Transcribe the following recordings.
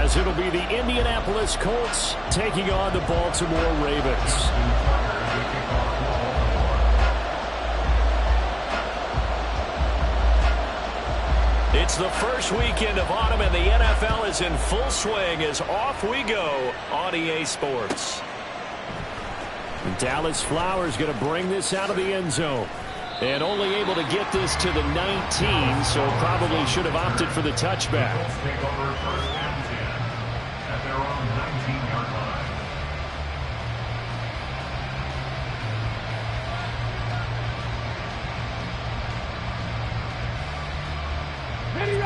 as it'll be the Indianapolis Colts taking on the Baltimore Ravens. It's the first weekend of autumn, and the NFL is in full swing as off we go on EA Sports. And Dallas Flowers going to bring this out of the end zone. And only able to get this to the 19, so probably should have opted for the touchback. Take over first and 10 at their own 19-yard line. Ready.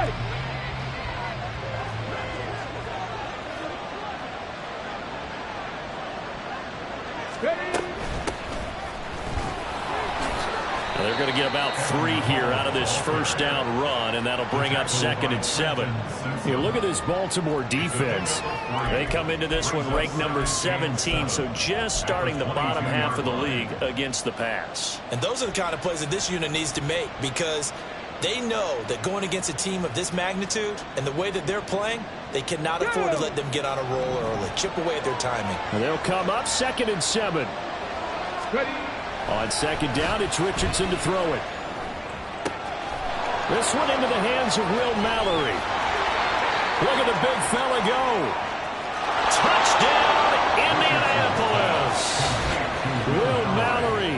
They're going to get about 3 here out of this first down run, and that'll bring up 2nd and 7. You look at this Baltimore defense. They come into this one ranked number 17, so just starting the bottom half of the league against the pass. And those are the kind of plays that this unit needs to make, because they know that going against a team of this magnitude and the way that they're playing, they cannot afford to let them get on a roll early. Chip away at their timing. And they'll come up 2nd and 7. Ready. On 2nd down, it's Richardson to throw it. This one into the hands of Will Mallory. Look at the big fella go. Touchdown, Indianapolis. Will Mallory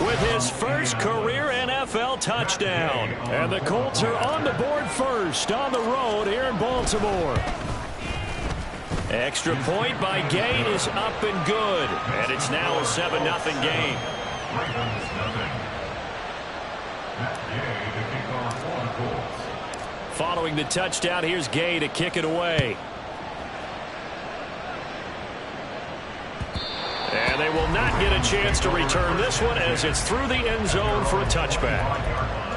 with his first career NFL touchdown. And the Colts are on the board first on the road here in Baltimore. Extra point by Gay is up and good. And it's now a 7-0 game. Following the touchdown, here's Gay to kick it away. And they will not get a chance to return this one as it's through the end zone for a touchback.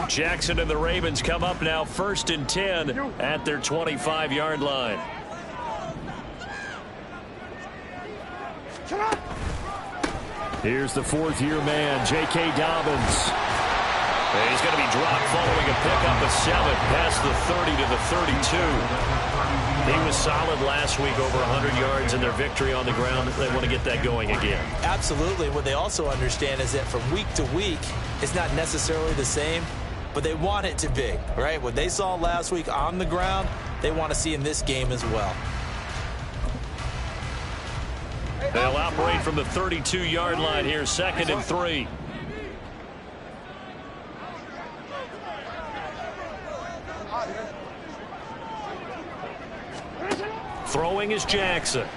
Jackson and the Ravens come up now 1st and 10 at their 25-yard line. Here's the 4th-year man, J.K. Dobbins. And he's going to be dropped following a pickup of 7 past the 30 to the 32. He was solid last week, over 100 yards in their victory on the ground. They want to get that going again. Absolutely. What they also understand is that from week to week, it's not necessarily the same, but they want it to be, right? What they saw last week on the ground, they want to see in this game as well. They'll operate from the 32-yard line here, 2nd and 3. Throwing is Jackson.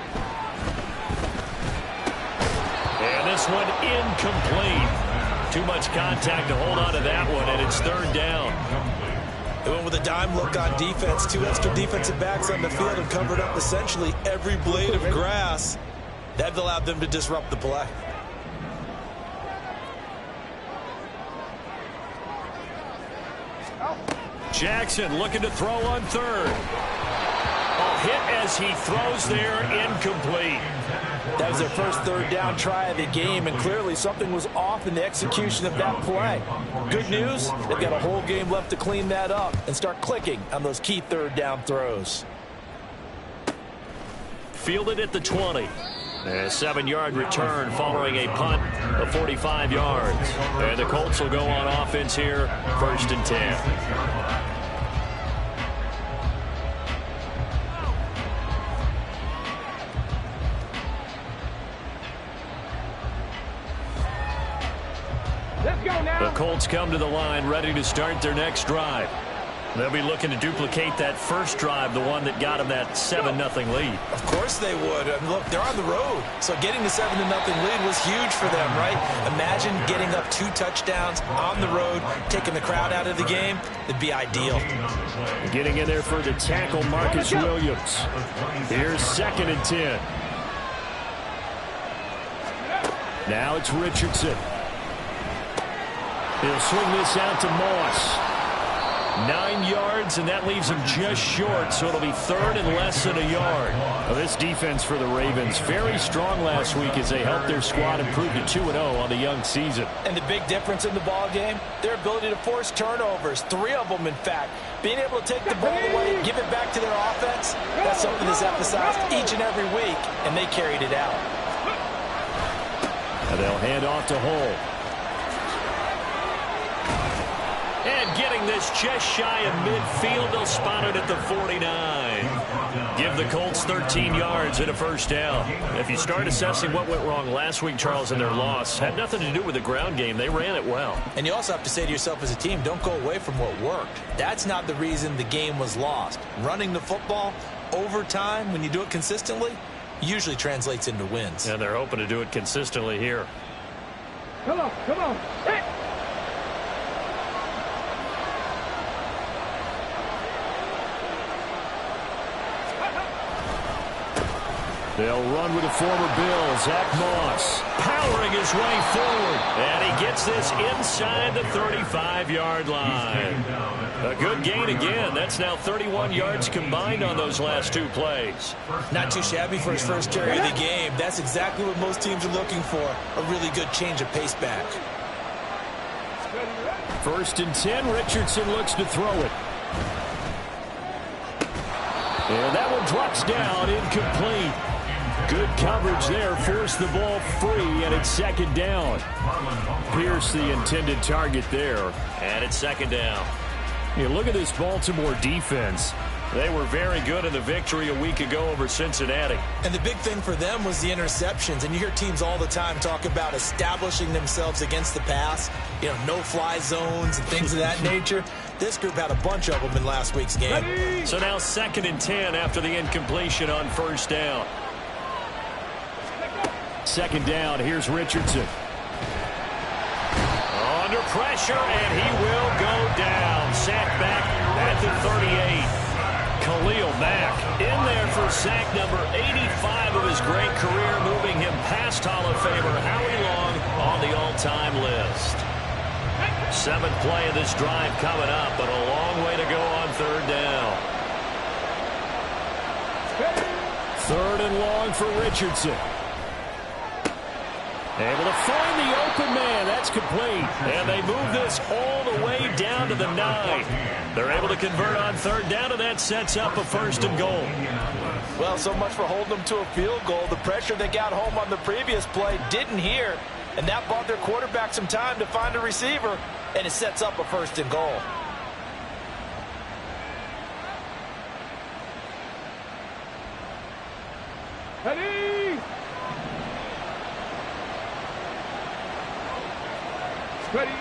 And this one incomplete. Too much contact to hold on to that one, and it's 3rd down. They went with a dime look on defense. 2 extra defensive backs on the field and covered up essentially every blade of grass. That allowed them to disrupt the play. Jackson looking to throw on 3rd. Hit as he throws there, incomplete. That was their first 3rd down try of the game, and clearly something was off in the execution of that play. Good news, they've got a whole game left to clean that up and start clicking on those key 3rd down throws. Fielded at the 20. A 7-yard return following a punt of 45 yards. And the Colts will go on offense here, 1st and 10. The Colts come to the line ready to start their next drive. They'll be looking to duplicate that first drive, the one that got them that 7-0 lead. Of course they would. And look, they're on the road, so getting the 7-0 lead was huge for them, right? Imagine getting up 2 touchdowns on the road, taking the crowd out of the game. It'd be ideal. Getting in there for the tackle, Marcus Williams. Here's 2nd and 10. Now it's Richardson. He'll swing this out to Moss. 9 yards, and that leaves them just short, so it'll be third and less than a yard. Well, this defense for the Ravens, very strong last week as they helped their squad improve to 2-0 on the young season. And the big difference in the ball game, their ability to force turnovers, 3 of them, in fact. Being able to take the ball away, give it back to their offense, that's something that's emphasized each and every week, and they carried it out. And they'll hand off to Hull. And getting this just shy of midfield, they'll spot it at the 49. Give the Colts 13 yards and a first down. If you start assessing what went wrong last week, Charles, in their loss, had nothing to do with the ground game. They ran it well. And you also have to say to yourself as a team, don't go away from what worked. That's not the reason the game was lost. Running the football over time, when you do it consistently, usually translates into wins. And they're hoping to do it consistently here. Come on, come on. Hey. They'll run with the former Bill, Zach Moss, powering his way forward. And he gets this inside the 35-yard line. A good gain again. That's now 31 yards combined on those last 2 plays. Not too shabby for his first carry of the game. That's exactly what most teams are looking for, a really good change of pace back. 1st and 10, Richardson looks to throw it. And that one drops down, incomplete. Good coverage there, forced the ball free, and it's 2nd down. Pierce the intended target there, and it's 2nd down. You look at this Baltimore defense. They were very good in the victory a week ago over Cincinnati. And the big thing for them was the interceptions. And you hear teams all the time talk about establishing themselves against the pass, no-fly zones and things of that nature. This group had a bunch of them in last week's game. So now 2nd and 10 after the incompletion on 1st down. 2nd down, here's Richardson. Under pressure, and he will go down. Sacked back at the 38. Khalil Mack in there for sack number 85 of his great career, moving him past Hall of Famer Howie Long on the all-time list. 7th play of this drive coming up, but a long way to go on 3rd down. 3rd and long for Richardson. Able to find the open man. That's complete. And they move this all the way down to the 9. They're able to convert on 3rd down, and that sets up a 1st and goal. Well, so much for holding them to a field goal. The pressure they got home on the previous play didn't hear, and that bought their quarterback some time to find a receiver, and it sets up a 1st and goal. Ready? Ready.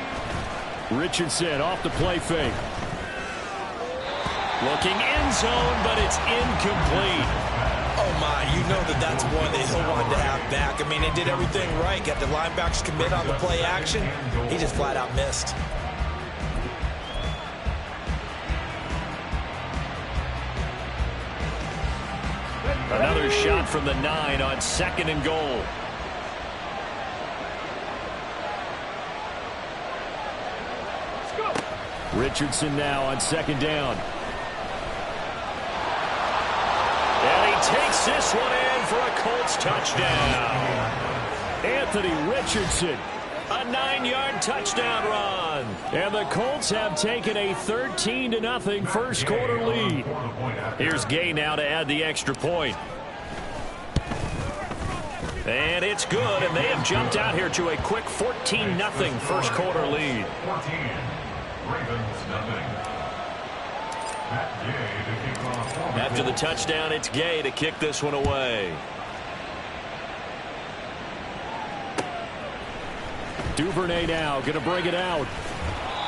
Richardson off the play fake. Looking end zone, but it's incomplete. Oh, my. You know that's one that he'll want to have back. I mean, they did everything right. Got the linebackers commit on the play action. He just flat out missed. Another shot from the 9 on 2nd and goal. Richardson now on 2nd down. And he takes this one in for a Colts touchdown. Anthony Richardson, a 9-yard touchdown run. And the Colts have taken a 13-0 first quarter lead. Here's Gay now to add the extra point. And it's good, and they have jumped out here to a quick 14-0 first quarter lead. After the touchdown, it's Gay to kick this one away. Duvernay now going to bring it out.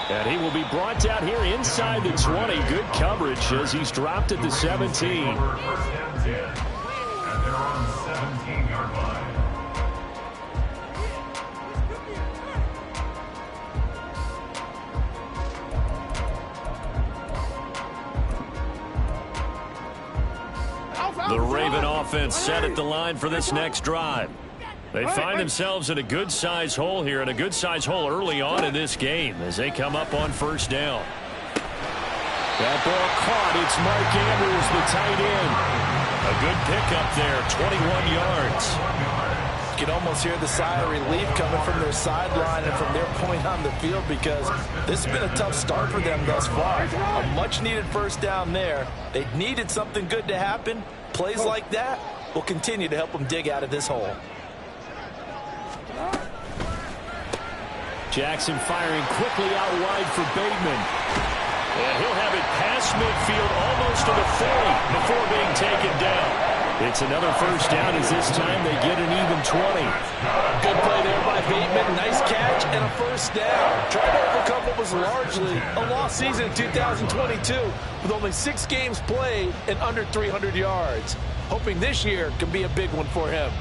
And he will be brought down here inside the 20. Good coverage as he's dropped at the 17. And they're on 17-yard line. The Raven offense set at the line for this next drive. They find themselves in a good-sized hole here, and a good-sized hole early on in this game as they come up on 1st down. That ball caught. It's Mark Andrews, the tight end. A good pickup there, 21 yards. You can almost hear the sigh of relief coming from their sideline and from their point on the field, because this has been a tough start for them thus far. A much-needed first down there. They needed something good to happen. Plays like that will continue to help them dig out of this hole. Jackson firing quickly out wide for Bateman. And he'll have it past midfield, almost to the 40 before being taken down. It's another first down, as this time they get an even 20. Good play there by Bateman. Nice catch and a first down. Trying to overcome what was largely a lost season in 2022 with only 6 games played and under 300 yards. Hoping this year can be a big one for him.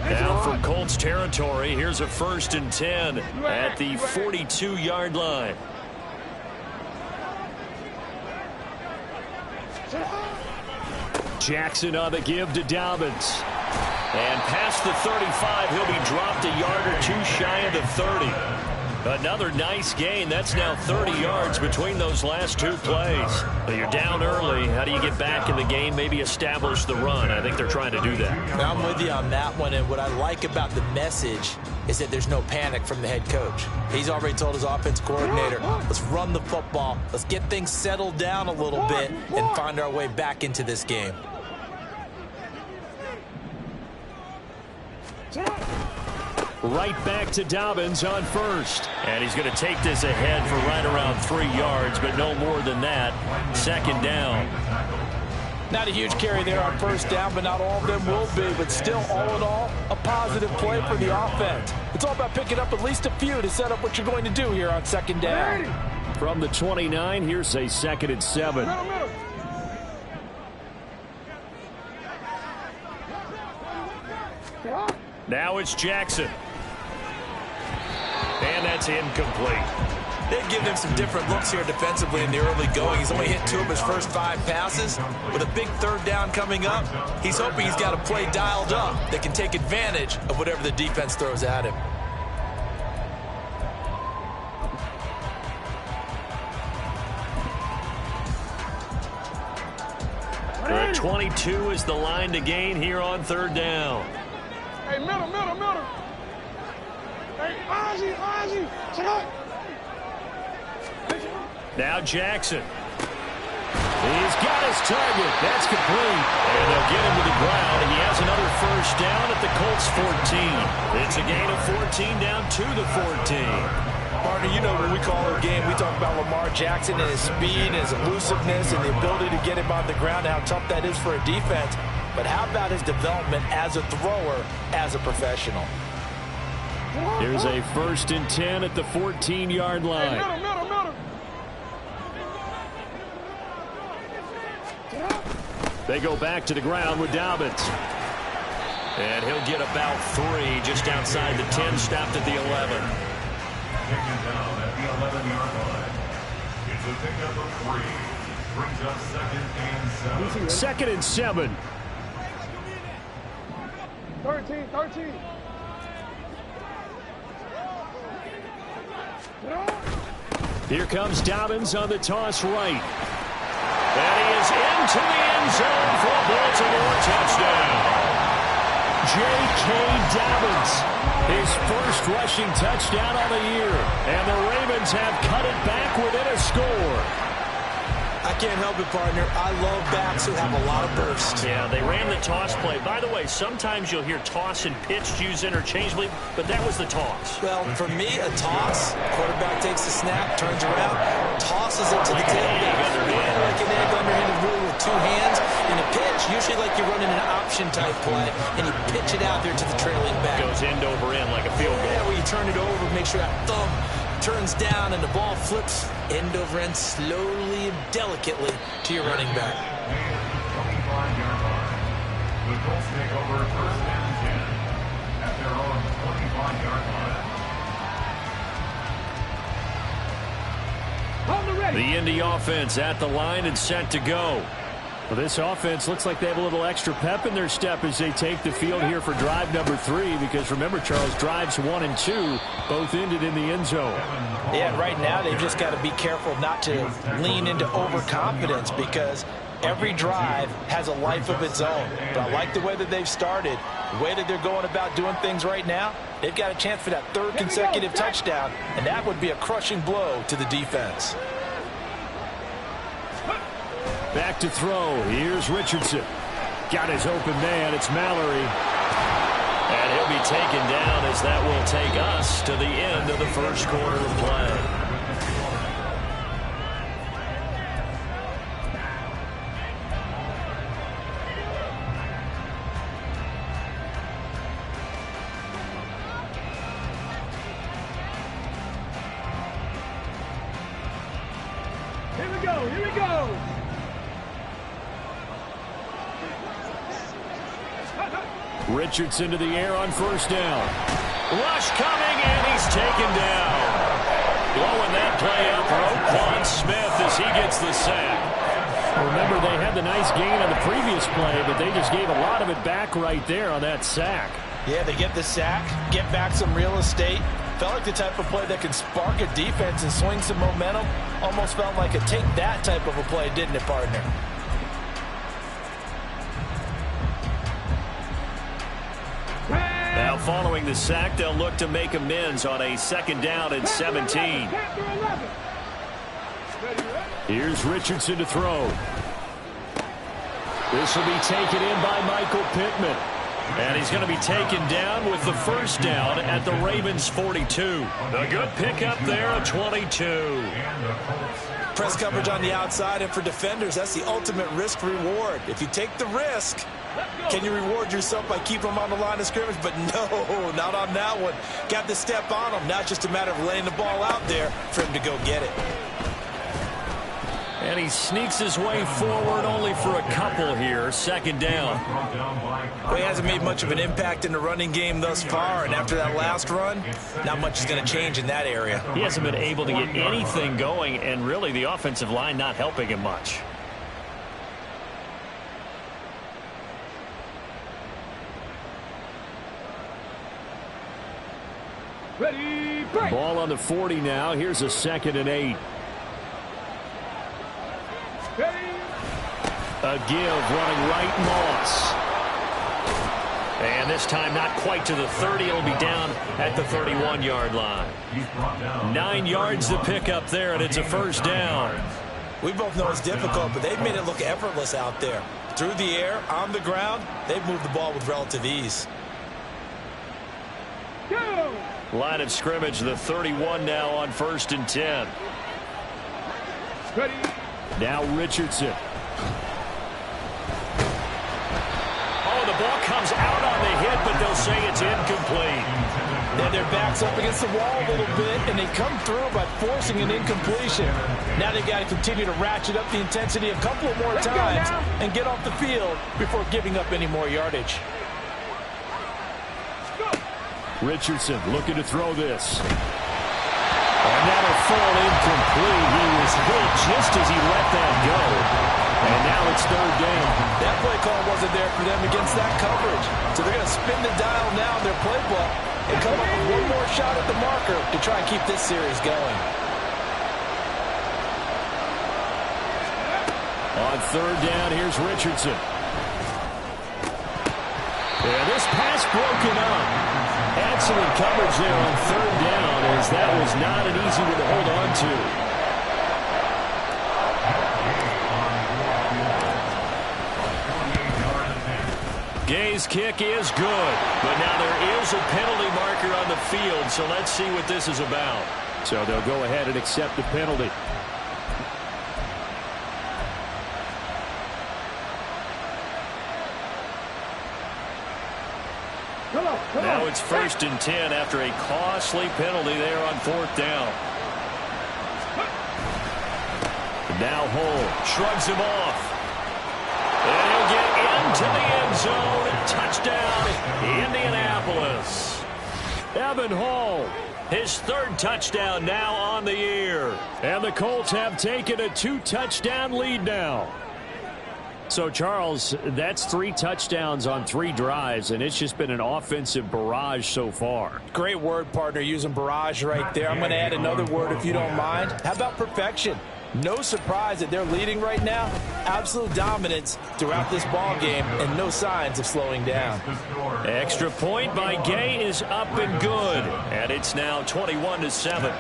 Now from Colts territory, here's a 1st and 10 at the 42-yard line. Jackson on the give to Dobbins. And past the 35, he'll be dropped a yard or two shy of the 30. Another nice gain. That's now 30 yards between those last 2 plays. But you're down early. How do you get back in the game? Maybe establish the run. I think they're trying to do that. I'm with you on that one. And what I like about the message is that there's no panic from the head coach. He's already told his offense coordinator, let's run the football. Let's get things settled down a little bit and find our way back into this game. Right back to Dobbins on 1st. And he's going to take this ahead for right around 3 yards, but no more than that. 2nd down. Not a huge carry there on 1st down, but not all of them will be. But still, all in all, a positive play for the offense. It's all about picking up at least a few to set up what you're going to do here on 2nd down. From the 29, here's a 2nd and 7. Now it's Jackson. And that's incomplete. They've given him some different looks here defensively in the early going. He's only hit 2 of his first 5 passes. With a big 3rd down coming up, he's hoping he's got a play dialed up that can take advantage of whatever the defense throws at him. The 22 is the line to gain here on 3rd down. Hey, middle. Hey, Ozzy, check out. Now Jackson. He's got his target. That's complete. And they'll get him to the ground. And he has another first down at the Colts 14. It's a gain of 14 down to the 14. Partner, you know when we call a game, we talk about Lamar Jackson and his speed and his elusiveness and the ability to get him on the ground, how tough that is for a defense. But how about his development as a thrower, as a professional? Here's a 1st and 10 at the 14-yard line. Hey, middle. They go back to the ground with Dobbins. And he'll get about 3 just outside the 10, stopped at the 11. Taken down at the 11-yard line. It's a pickup of 3. Brings up 2nd and 7. 2nd and 7. 13. Here comes Dobbins on the toss right. And he is into the end zone for a Baltimore touchdown. J.K. Dobbins, his first rushing touchdown of the year. And the Ravens have cut it back within a score. I can't help it, partner. I love backs who have a lot of burst. Yeah, they ran the toss play. By the way, sometimes you'll hear toss and pitch used interchangeably, but that was the toss. Well, for me, a toss, quarterback takes the snap, turns around, tosses it to the tailback. Like an egg underhanded really with 2 hands. In a pitch, usually like you're running an option type play, and you pitch it out there to the trailing back. Goes end over end like a field goal. Yeah, where you turn it over, make sure that thumb turns down and the ball flips end over end slowly and delicately to your running back. 25-yard line. The Colts take over 1st and 10 at their own 25-yard line. On the ready. The Indy offense at the line and set to go. Well, this offense looks like they have a little extra pep in their step as they take the field here for drive number 3. Because remember, Charles, drives 1 and 2 both ended in the end zone. Yeah, right now they've just got to be careful not to lean into overconfidence because every drive has a life of its own. But I like the way that they've started, the way that they're going about doing things right now. They've got a chance for that 3rd consecutive touchdown, and that would be a crushing blow to the defense. Back to throw. Here's Richardson. Got his open man. It's Mallory. And he'll be taken down as that will take us to the end of the first quarter of play. Here we go. Richardson to the air on first down. Rush coming, and he's taken down. Blowing that play up for Roquan Smith as he gets the sack. Remember, they had the nice gain on the previous play, but they just gave a lot of it back right there on that sack. Yeah, they get the sack, get back some real estate. Felt like the type of play that can spark a defense and swing some momentum. Almost felt like a take that type of a play, didn't it, partner? Now following the sack, they'll look to make amends on a 2nd down and 17. Here's Richardson to throw. This will be taken in by Michael Pittman. And he's going to be taken down with the first down at the Ravens' 42. A good pickup there, a 22. Press coverage on the outside, and for defenders, that's the ultimate risk-reward. If you take the risk, can you reward yourself by keeping them on the line of scrimmage? But no, not on that one. Got to step on them. Not just a matter of laying the ball out there for him to go get it. And he sneaks his way forward only for a couple here. 2nd down. Well, he hasn't made much of an impact in the running game thus far, and after that last run, not much is going to change in that area. He hasn't been able to get anything going, and really the offensive line not helping him much. Ready, break. Ball on the 40 now. Here's a 2nd and 8. A give running right, Moss. And this time not quite to the 30. It'll be down at the 31-yard line. 9 yards to pick up there, and it's a first down. We both know it's difficult, but they've made it look effortless out there. Through the air, on the ground, they've moved the ball with relative ease. Go. Line of scrimmage, the 31 now on 1st and 10. Ready. Now Richardson. Oh, the ball comes out on the hit, but they'll say it's incomplete. Then their backs up against the wall a little bit, and they come through by forcing an incompletion. Now they've got to continue to ratchet up the intensity a couple of more times and get off the field before giving up any more yardage. Richardson looking to throw this. And that'll fall incomplete. He was hit just as he let that go. And now it's 3rd down. That play call wasn't there for them against that coverage. So they're going to spin the dial now in their playbook and come up with one more shot at the marker to try and keep this series going. On 3rd down, here's Richardson. Yeah, this pass broken up. Excellent coverage there on 3rd down, as that was not an easy one to hold on to. Gay's kick is good, but now there is a penalty marker on the field, so let's see what this is about. So they'll go ahead and accept the penalty. Now it's 1st and 10 after a costly penalty there on 4th down. Now Hull shrugs him off. And he'll get into the end zone. Touchdown, Indianapolis. Evan Hull, his 3rd touchdown now on the year. And the Colts have taken a 2-touchdown lead now. So, Charles, that's 3 touchdowns on 3 drives, and it's just been an offensive barrage so far. Great word, partner, using barrage right there. I'm going to add another word if you don't mind. How about perfection? No surprise that they're leading right now. Absolute dominance throughout this ball game and no signs of slowing down. Extra point by Gay is up and good, and it's now 21-7.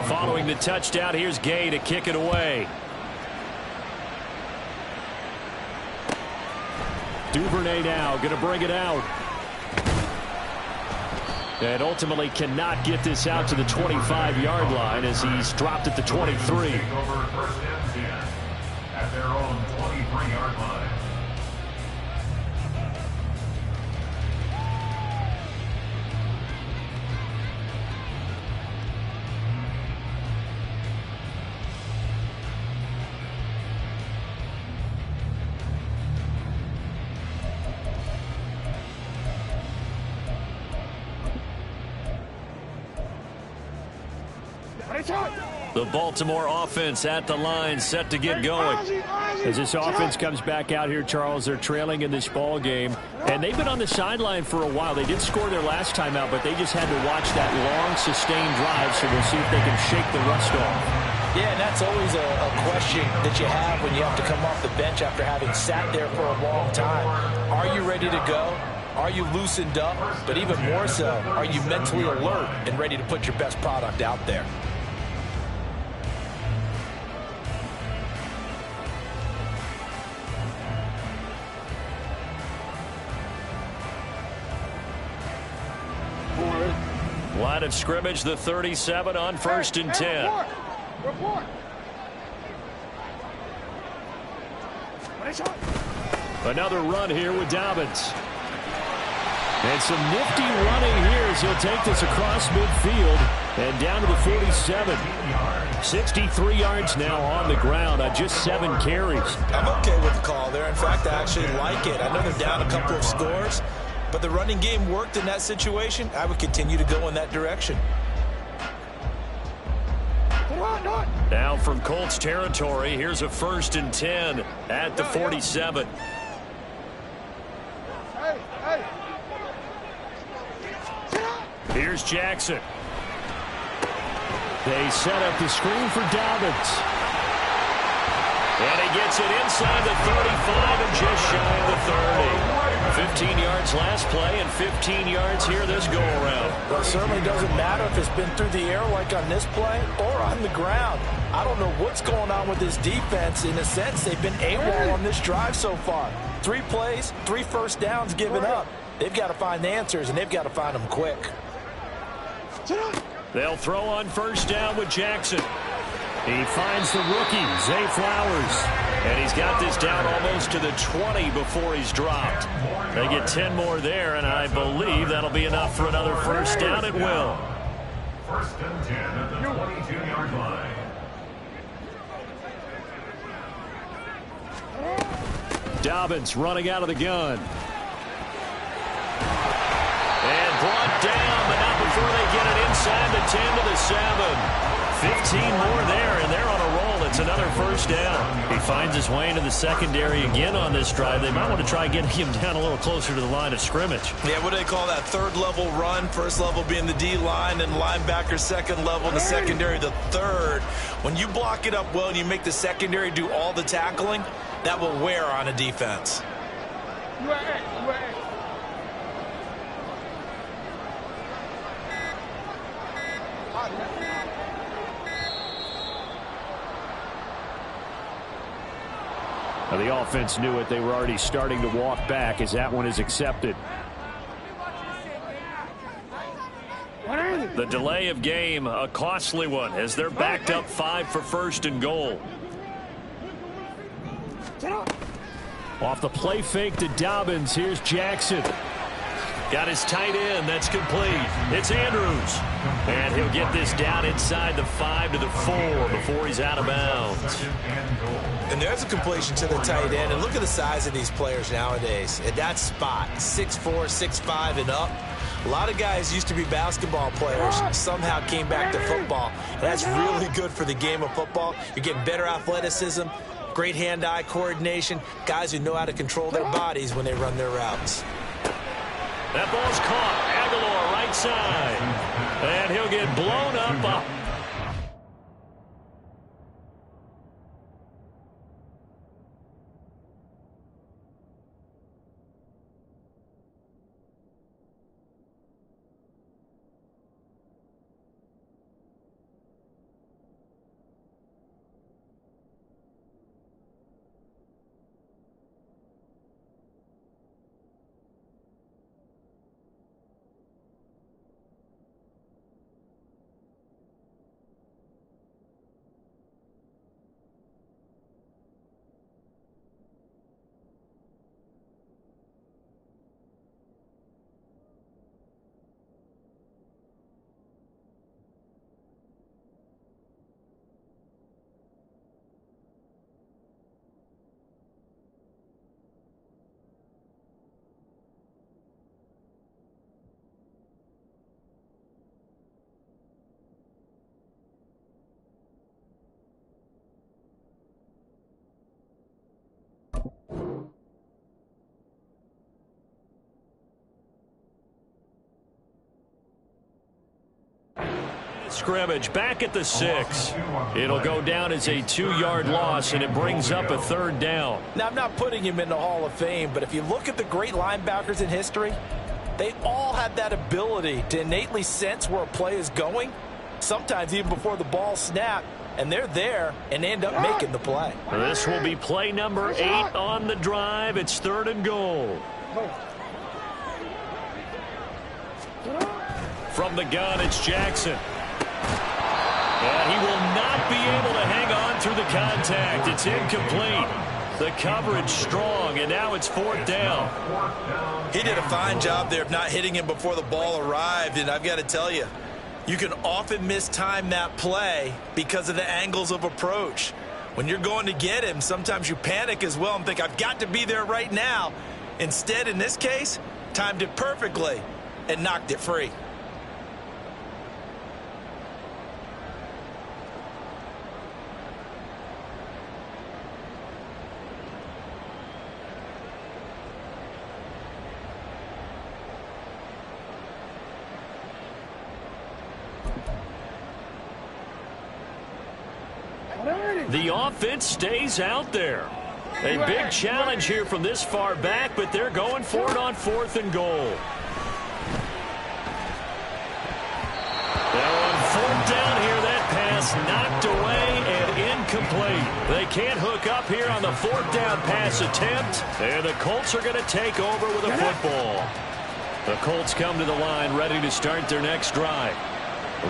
Following the touchdown, here's Gay to kick it away. Duvernay now going to bring it out. And ultimately cannot get this out to the 25-yard line as he's dropped at the 23. First and 10 at their own 23-yard line. The Baltimore offense at the line, set to get going. As this offense comes back out here, Charles, they're trailing in this ball game, and they've been on the sideline for a while. They did score their last time out, but they just had to watch that long, sustained drive, so we'll see if they can shake the rust off. Yeah, and that's always a question that you have when you have to come off the bench after having sat there for a long time. Are you ready to go? Are you loosened up? But even more so, are you mentally alert and ready to put your best product out there? Line of scrimmage, the 37 on 1st and 10. Report. Another run here with Dobbins. And some nifty running here as he'll take this across midfield and down to the 47. 63 yards now on the ground on just 7 carries. I'm okay with the call there. In fact, I actually like it. I know they're down a couple of scores, but the running game worked in that situation. I would continue to go in that direction. Now from Colts territory, here's a 1st and 10 at the 47. Here's Jackson. They set up the screen for Dobbins. And he gets it inside the 35 and just shy of the 30. 15 yards last play and 15 yards here this go-around. Well, it certainly doesn't matter if it's been through the air like on this play or on the ground. I don't know what's going on with this defense. In a sense, they've been AWOL on this drive so far. 3 plays, 3 first downs given up. They've got to find answers, and they've got to find them quick. They'll throw on 1st down with Jackson. He finds the rookie, Zay Flowers. And he's got this down almost to the 20 before he's dropped. They get 10 more there, and I believe that'll be enough for another 1st down. It will. 1st and 10 at the 22-yard line. Dobbins running out of the gun. And brought down, but not before they get it inside the 10 to the 7. 15 more there, and they're on a roll. It's another 1st down. He finds his way into the secondary again on this drive. They might want to try getting him down a little closer to the line of scrimmage. Yeah, what do they call that? 3rd level run. 1st level being the D-line, and linebacker 2nd level, and the secondary the 3rd. When you block it up well and you make the secondary do all the tackling, that will wear on a defense. Now the offense knew it. They were already starting to walk back as that one is accepted. The delay of game, a costly one, as they're backed up 5 for 1st and goal. Off the play fake to Dobbins, here's Jackson. Got his tight end, that's complete. It's Andrews. And he'll get this down inside the 5 to the 4 before he's out of bounds. And there's a completion to the tight end. And look at the size of these players nowadays. At that spot, 6'4", 6'5", and up. A lot of guys used to be basketball players, somehow came back to football. That's really good for the game of football. You're getting better athleticism, Great hand-eye coordination. Guys who know how to control their bodies when they run their routes. That ball's caught. Aguilar right side. And he'll get blown up. Scrimmage back at the 6. It'll go down as a 2-yard loss, and it brings up a 3rd down. Now, I'm not putting him in the Hall of Fame, but if you look at the great linebackers in history, they all have that ability to innately sense where a play is going, sometimes even before the ball snapped, and they're there and end up making the play. This will be play number 8 on the drive. It's 3rd and goal. From the gun, it's Jackson. And he will not be able to hang on through the contact. It's incomplete. The coverage strong, and now it's 4th down. He did a fine job there of not hitting him before the ball arrived, and I've got to tell you, you can often mistime that play because of the angles of approach. When you're going to get him, sometimes you panic as well and think, I've got to be there right now. Instead, in this case, timed it perfectly and knocked it free. The offense stays out there. A big challenge here from this far back, but they're going for it on 4th and goal. Now on 4th down here, that pass knocked away and incomplete. They can't hook up here on the 4th down pass attempt, and the Colts are going to take over with a football. The Colts come to the line ready to start their next drive.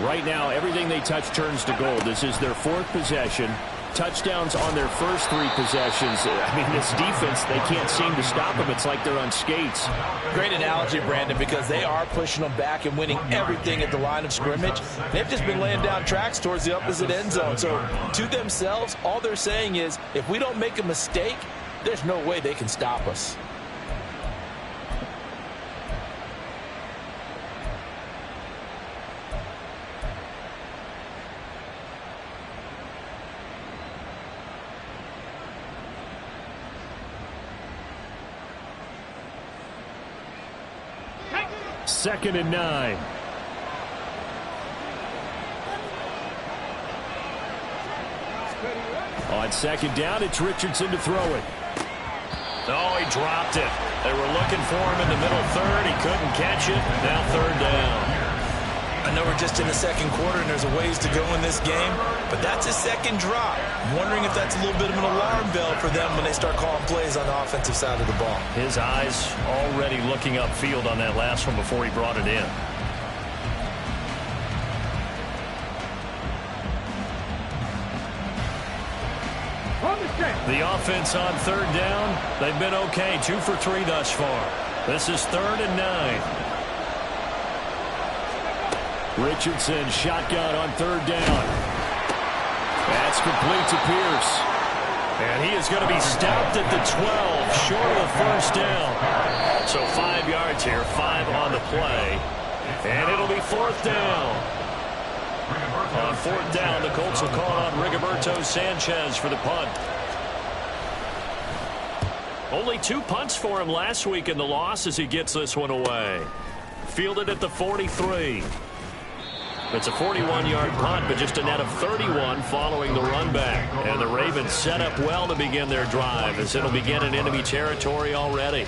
Right now, everything they touch turns to gold. This is their 4th possession. Touchdowns on their first 3 possessions. I mean, this defense, they can't seem to stop them. It's like they're on skates. Great analogy, Brandon, because they are pushing them back and winning everything at the line of scrimmage. They've just been laying down tracks towards the opposite end zone. So to themselves, all they're saying is, if we don't make a mistake, there's no way they can stop us. Second and 9. On 2nd down, it's Richardson to throw it. Oh, he dropped it. They were looking for him in the middle 3rd. He couldn't catch it. Now 3rd down. I know we're just in the 2nd quarter and there's a ways to go in this game, but that's a 2nd drop. I'm wondering if that's a little bit of an alarm bell for them when they start calling plays on the offensive side of the ball. His eyes already looking upfield on that last one before he brought it in. The offense on 3rd down, they've been okay. 2 for 3 thus far. This is 3rd and 9. Richardson shotgun on 3rd down. That's complete to Pierce. And he is going to be stopped at the 12, short of the 1st down. So 5 yards here, 5 on the play. And it'll be 4th down. On 4th down, the Colts will call on Rigoberto Sanchez for the punt. Only 2 punts for him last week in the loss as he gets this one away. Fielded at the 43. It's a 41-yard punt, but just a net of 31 following the run back. And the Ravens set up well to begin their drive as it'll begin in enemy territory already.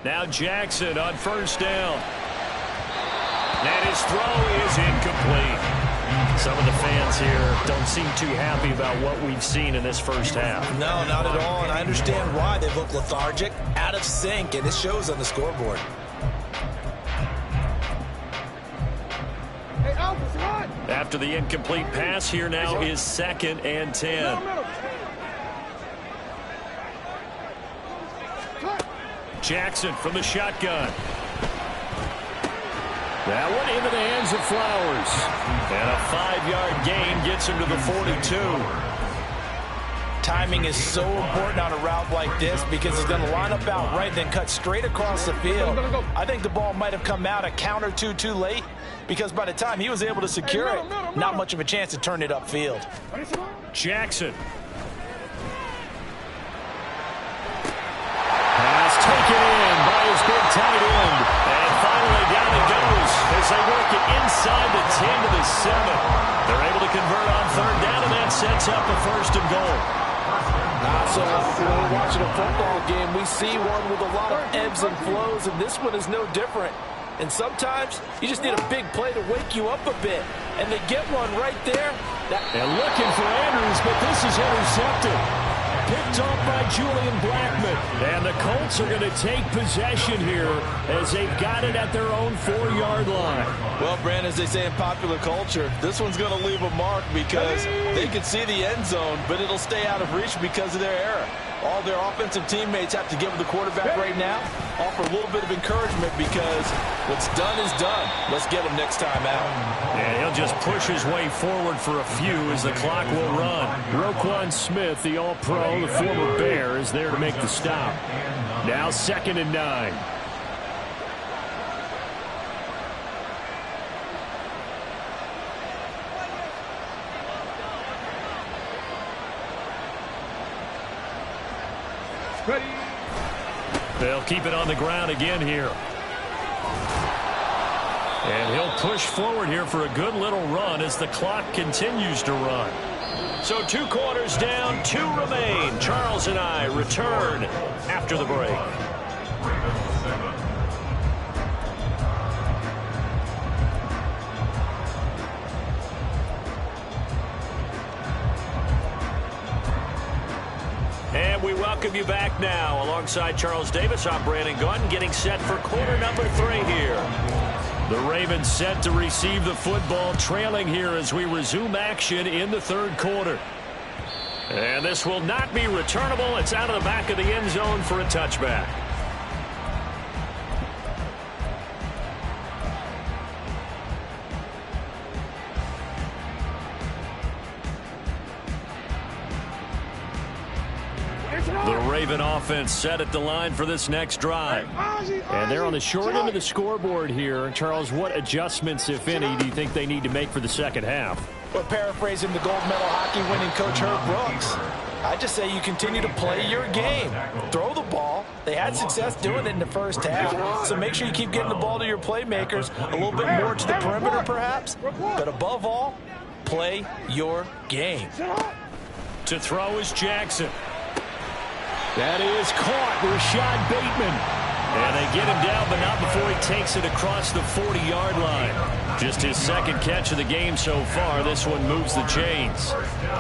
Now Jackson on first down. And his throw is incomplete. Some of the fans here don't seem too happy about what we've seen in this first half. No, not at all, and I understand why. They look lethargic, out of sync, and it shows on the scoreboard. After the incomplete pass, here now is 2nd and 10. Jackson from the shotgun. That one into the hands of Flowers. And a 5-yard gain gets him to the 42. Timing is so important on a route like this because he's going to line up out right, then cut straight across the field. I think the ball might have come out a count or two too late because by the time he was able to secure it, not much of a chance to turn it upfield. Jackson. Pass taken in by his big tight end. And finally down it goes as they work it inside the 10 to the 7. They're able to convert on 3rd down, and that sets up a 1st and goal. So when we're watching a football game, we see one with a lot of ebbs and flows, and this one is no different. And sometimes you just need a big play to wake you up a bit. And they get one right there. And looking for Andrews, but this is intercepted. Picked off by Julian Blackmon. And the Colts are going to take possession here as they've got it at their own 4-yard line. Well, Brandon, as they say in popular culture, this one's going to leave a mark because they can see the end zone, but it'll stay out of reach because of their error. All their offensive teammates have to give the quarterback right now, offer a little bit of encouragement because what's done is done. Let's get him next time out. And he'll just push his way forward for a few as the clock will run. Roquan Smith, the All-Pro, the former Bear, is there to make the stop. Now 2nd and 9. Ready. They'll keep it on the ground again here. And he'll push forward here for a good little run as the clock continues to run. So 2 quarters down, 2 remain. Charles and I return after the break. And we welcome you back now. Alongside Charles Davis, I'm Brandon Gunn, getting set for quarter number 3 here. The Ravens set to receive the football, trailing here as we resume action in the 3rd quarter. And this will not be returnable. It's out of the back of the end zone for a touchback. The Raven offense set at the line for this next drive. And they're on the short end of the scoreboard here. Charles, what adjustments, if any, do you think they need to make for the second half? Well, paraphrasing the gold medal hockey winning coach Herb Brooks, I just say you continue to play your game. Throw the ball. They had success doing it in the first half, so make sure you keep getting the ball to your playmakers, a little bit more to the perimeter perhaps, but above all, play your game. To throw is Jackson. That is caught. Rashad Bateman. And they get him down, but not before he takes it across the 40-yard line. Just his 2nd catch of the game so far. This one moves the chains.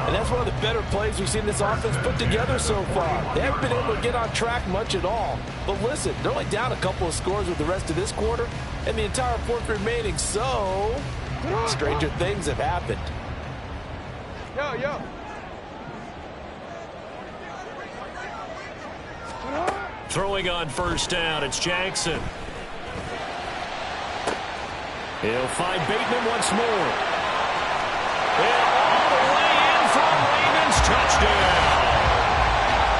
And that's one of the better plays we've seen this offense put together so far. They haven't been able to get on track much at all. But listen, they're only down a couple of scores with the rest of this quarter and the entire 4th remaining. So, stranger things have happened. Yo. Throwing on first down, it's Jackson. He'll find Bateman once more. And all the way in for a Ravens touchdown.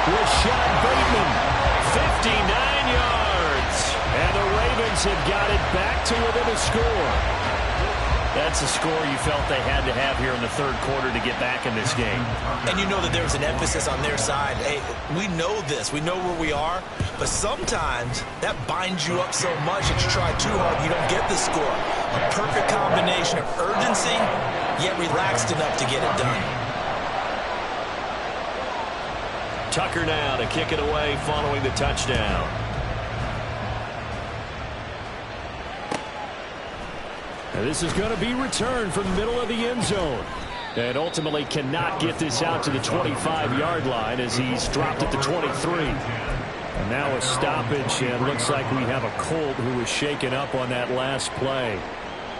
Rashad Bateman, 59 yards. And the Ravens have got it back to within a score. That's a score you felt they had to have here in the third quarter to get back in this game. And you know that there was an emphasis on their side. Hey, we know this. We know where we are. But sometimes that binds you up so much that you try too hard, you don't get the score. A perfect combination of urgency, yet relaxed enough to get it done. Tucker now to kick it away following the touchdown. And this is going to be returned from the middle of the end zone. And ultimately cannot get this out to the 25-yard line as he's dropped at the 23. And now a stoppage, and looks like we have a Colt who was shaken up on that last play.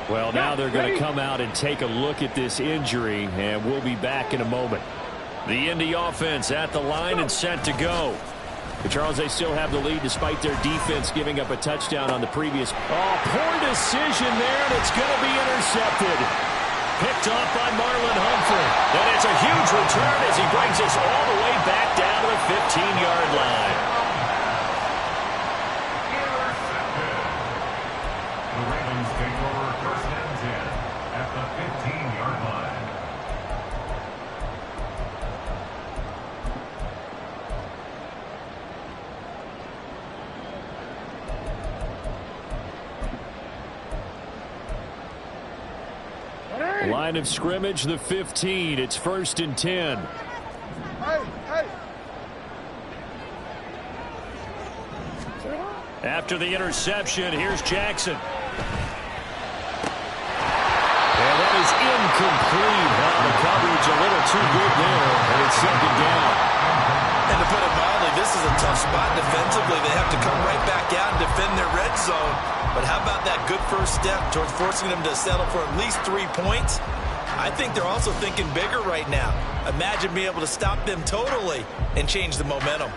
Well, now they're going to come out and take a look at this injury, and we'll be back in a moment. The Indy offense at the line and set to go. But Charles, they still have the lead despite their defense giving up a touchdown on the previous. Oh, poor decision there, and it's going to be intercepted. Picked off by Marlon Humphrey. And it's a huge return as he brings us all the way back down to the 15-yard line. The Ravens take over first and 10 at the 15-yard line. Line of scrimmage, the 15. It's first and 10. After the interception, here's Jackson. And that is incomplete. The coverage a little too good there, and it's second down. And to put it mildly, this is a tough spot defensively. They have to come right back out and defend their red zone. But how about that good first step towards forcing them to settle for at least 3 points? I think they're also thinking bigger right now. Imagine being able to stop them totally and change the momentum.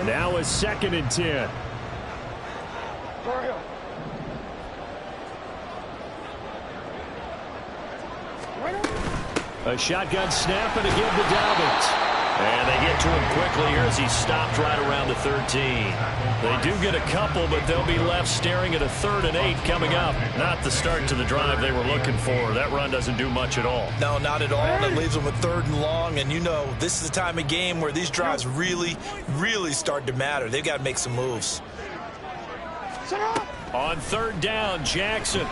Now a second and 10. A shotgun snap and a give to Dalvin. And they get to him quickly here as he stopped right around the 13. They do get a couple, but they'll be left staring at a 3rd and 8 coming up. Not the start to the drive they were looking for. That run doesn't do much at all. No, not at all. And it leaves them with 3rd and long. And you know, this is the time of game where these drives really, really start to matter. They've got to make some moves. On 3rd down, Jackson.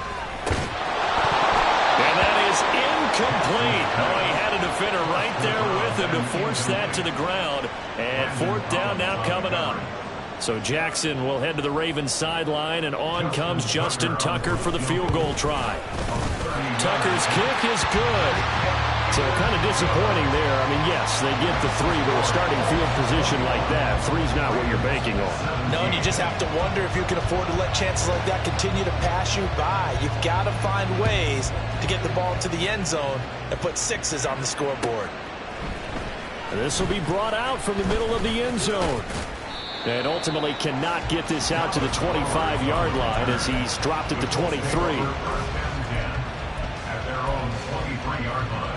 And that is incomplete. Oh, he had a defender right there with him to force that to the ground. And 4th down now coming up. So Jackson will head to the Ravens sideline, and on comes Justin Tucker for the field goal try. Tucker's kick is good. So kind of disappointing there. I mean, yes, they get the 3, but a starting field position like that, 3's not what you're banking on. No, and you just have to wonder if you can afford to let chances like that continue to pass you by. You've got to find ways to get the ball into the end zone and put 6s on the scoreboard. This will be brought out from the middle of the end zone. And ultimately cannot get this out to the 25-yard line as he's dropped at the 23. At their own 23-yard line.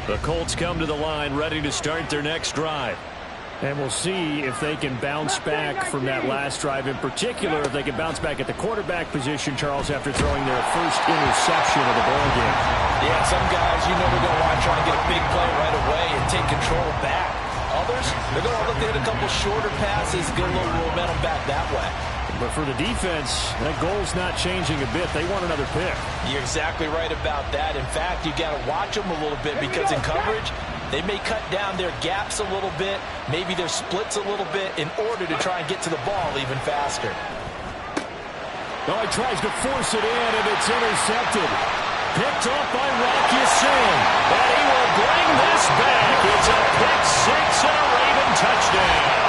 The Colts come to the line ready to start their next drive. And we'll see if they can bounce back from that last drive. In particular, if they can bounce back at the quarterback position, Charles, after throwing their first interception of the ball game. Yeah, some guys, you know, they're going to want to try to get a big play right away and take control back. Others, they're going to look at a couple shorter passes, get a little momentum back that way. But for the defense, that goal's not changing a bit. They want another pick. You're exactly right about that. In fact, you got to watch them a little bit because in coverage, they may cut down their gaps a little bit, maybe their splits a little bit in order to try and get to the ball even faster. Oh, he tries to force it in, and it's intercepted. Picked off by Rock Ya-Sin. And he will bring this back. It's a pick 6 and a Raven touchdown.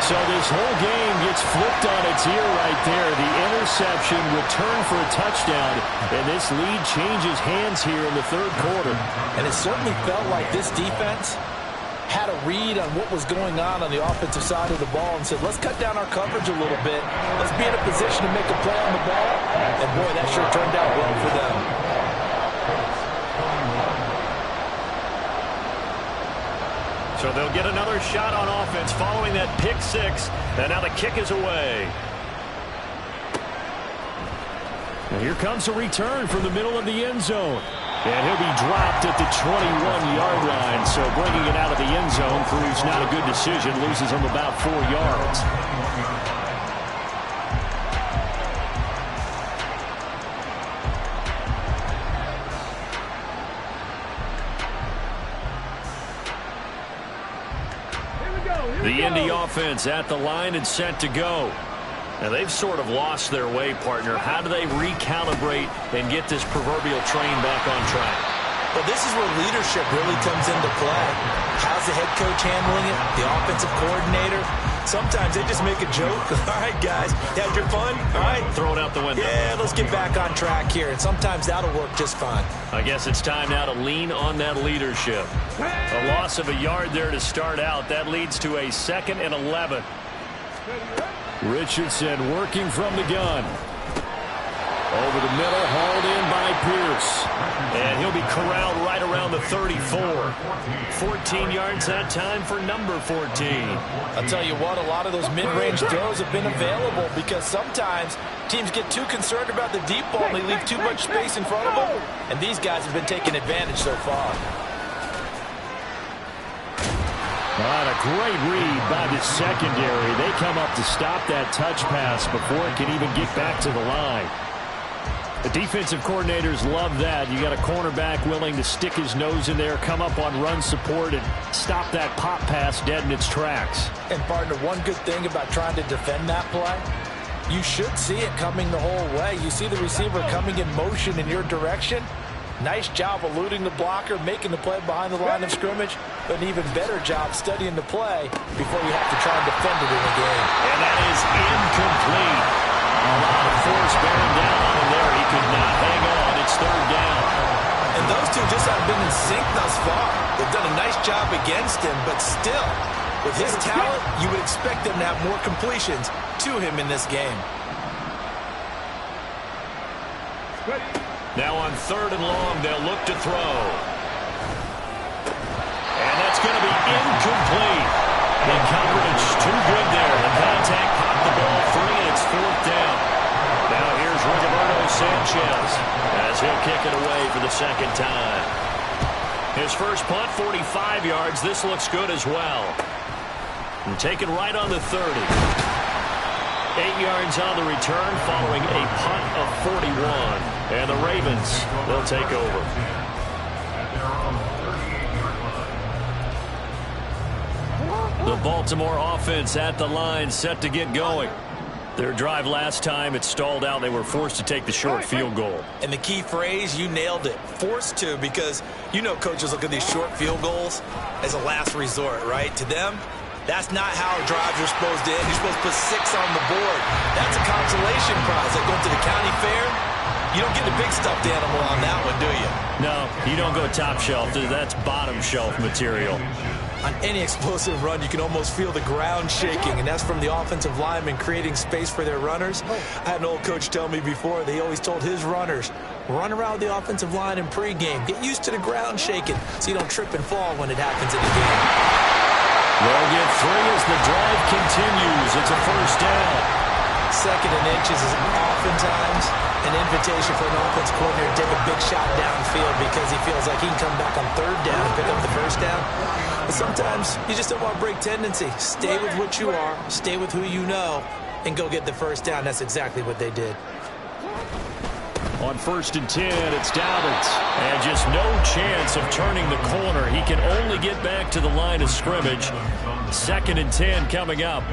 So this whole game gets it's flipped on its ear right there. The interception returned for a touchdown, and this lead changes hands here in the third quarter. And it certainly felt like this defense had a read on what was going on the offensive side of the ball and said, let's cut down our coverage a little bit. Let's be in a position to make a play on the ball. And, boy, that sure turned out well for them. So they'll get another shot on offense following that pick six. And now the kick is away. And here comes a return from the middle of the end zone. And he'll be dropped at the 21-yard line. So bringing it out of the end zone proves not a good decision. Loses him about 4 yards. The Indy offense at the line and set to go. Now, they've sort of lost their way, partner. How do they recalibrate and get this proverbial train back on track? Well, this is where leadership really comes into play. How's the head coach handling it? The offensive coordinator? Sometimes they just make a joke. All right, guys, you had your fun? All right. Throw it out the window. Yeah, let's get back on track here. And sometimes that'll work just fine. I guess it's time now to lean on that leadership. A loss of a yard there to start out. That leads to a 2nd and 11. Richardson working from the gun. Over the middle, hauled in by Pierce. And he'll be corralled right around the 34. 14 yards that time for number 14. I'll tell you what, a lot of those mid-range throws have been available because sometimes teams get too concerned about the deep ball and they leave too much space in front of them. And these guys have been taking advantage so far. A great read by the secondary. They come up to stop that touch pass before it can even get back to the line. The defensive coordinators love that. You got a cornerback willing to stick his nose in there, come up on run support, and stop that pop pass dead in its tracks. And, partner, one good thing about trying to defend that play, you should see it coming the whole way. You see the receiver coming in motion in your direction. Nice job eluding the blocker, making the play behind the line of scrimmage, but an even better job studying the play before you have to try and defend it in the game. And that is incomplete. A lot of force bearing down on him there. He could not hang on. It's 3rd down. And those two just haven't been in sync thus far. They've done a nice job against him, but still, with his talent, you would expect them to have more completions to him in this game. Now on 3rd and long, they'll look to throw. And that's going to be incomplete. The coverage too good there. The contact popped the ball free, and it's 4th down. Now here's Rigoberto Sanchez as he'll kick it away for the 2nd time. His first punt, 45 yards. This looks good as well. And taken right on the 30. 8 yards on the return following a punt of 41. And the Ravens will take over. The Baltimore offense at the line set to get going. Their drive last time, it stalled out. They were forced to take the short field goal. And the key phrase, you nailed it, forced to, because you know coaches look at these short field goals as a last resort, right? To them, that's not how drives are supposed to end. You're supposed to put 6 on the board. That's a consolation prize. Like going to the county fair, you don't get a big stuffed animal on that one, do you? No, you don't go top shelf. That's bottom shelf material. On any explosive run, you can almost feel the ground shaking, and that's from the offensive linemen creating space for their runners. I had an old coach tell me before, they always told his runners, run around the offensive line in pregame. Get used to the ground shaking so you don't trip and fall when it happens in the game. They'll get 3 as the drive continues. It's a 1st down. 2nd and inches is oftentimes an invitation for an offense coordinator to take a big shot downfield because he feels like he can come back on 3rd down and pick up the 1st down. But sometimes you just don't want to break tendency. Stay with what you are, stay with who you know, and go get the 1st down. That's exactly what they did. On 1st and 10, it's Dobbins. And just no chance of turning the corner. He can only get back to the line of scrimmage. 2nd and 10 coming up.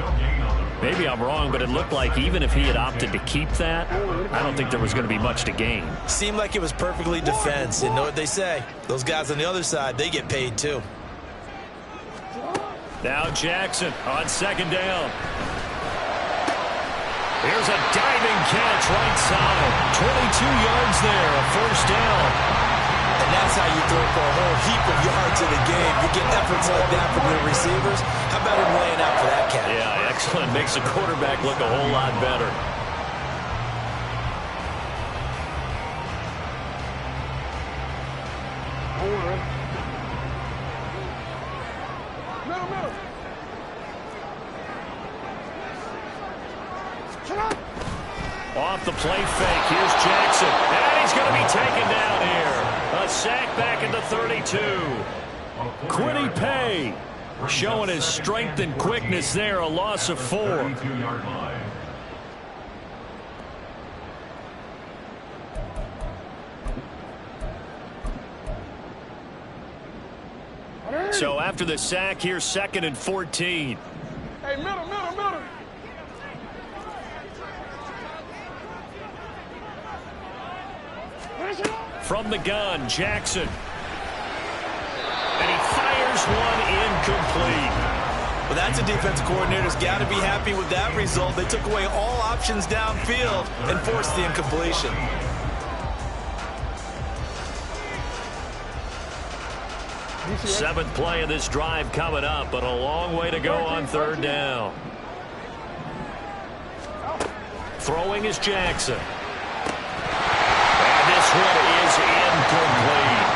Maybe I'm wrong, but it looked like even if he had opted to keep that, I don't think there was going to be much to gain. Seemed like it was perfectly defense. And know what they say? Those guys on the other side, they get paid too. Now Jackson on 2nd down. Here's a diving catch right side. 22 yards there, a first down. And that's how you throw for a whole heap of yards in a game. You get efforts like that from your receivers. How about him laying out for that catch? Yeah, excellent. Makes the quarterback look a whole lot better. Off the play fake, here's Jackson. And he's going to be taken down here. A sack back at the 32. Quiddy Pay showing his strength and quickness there. A loss of 4. 32-yard line. So after the sack, here's 2nd and 14. Hey, middle. From the gun, Jackson. And he fires one incomplete. Well, that's a defensive coordinator's got to be happy with that result. They took away all options downfield and forced the incompletion. Seventh play of this drive coming up, but a long way to go on 3rd down. Throwing is Jackson. And this one is incomplete.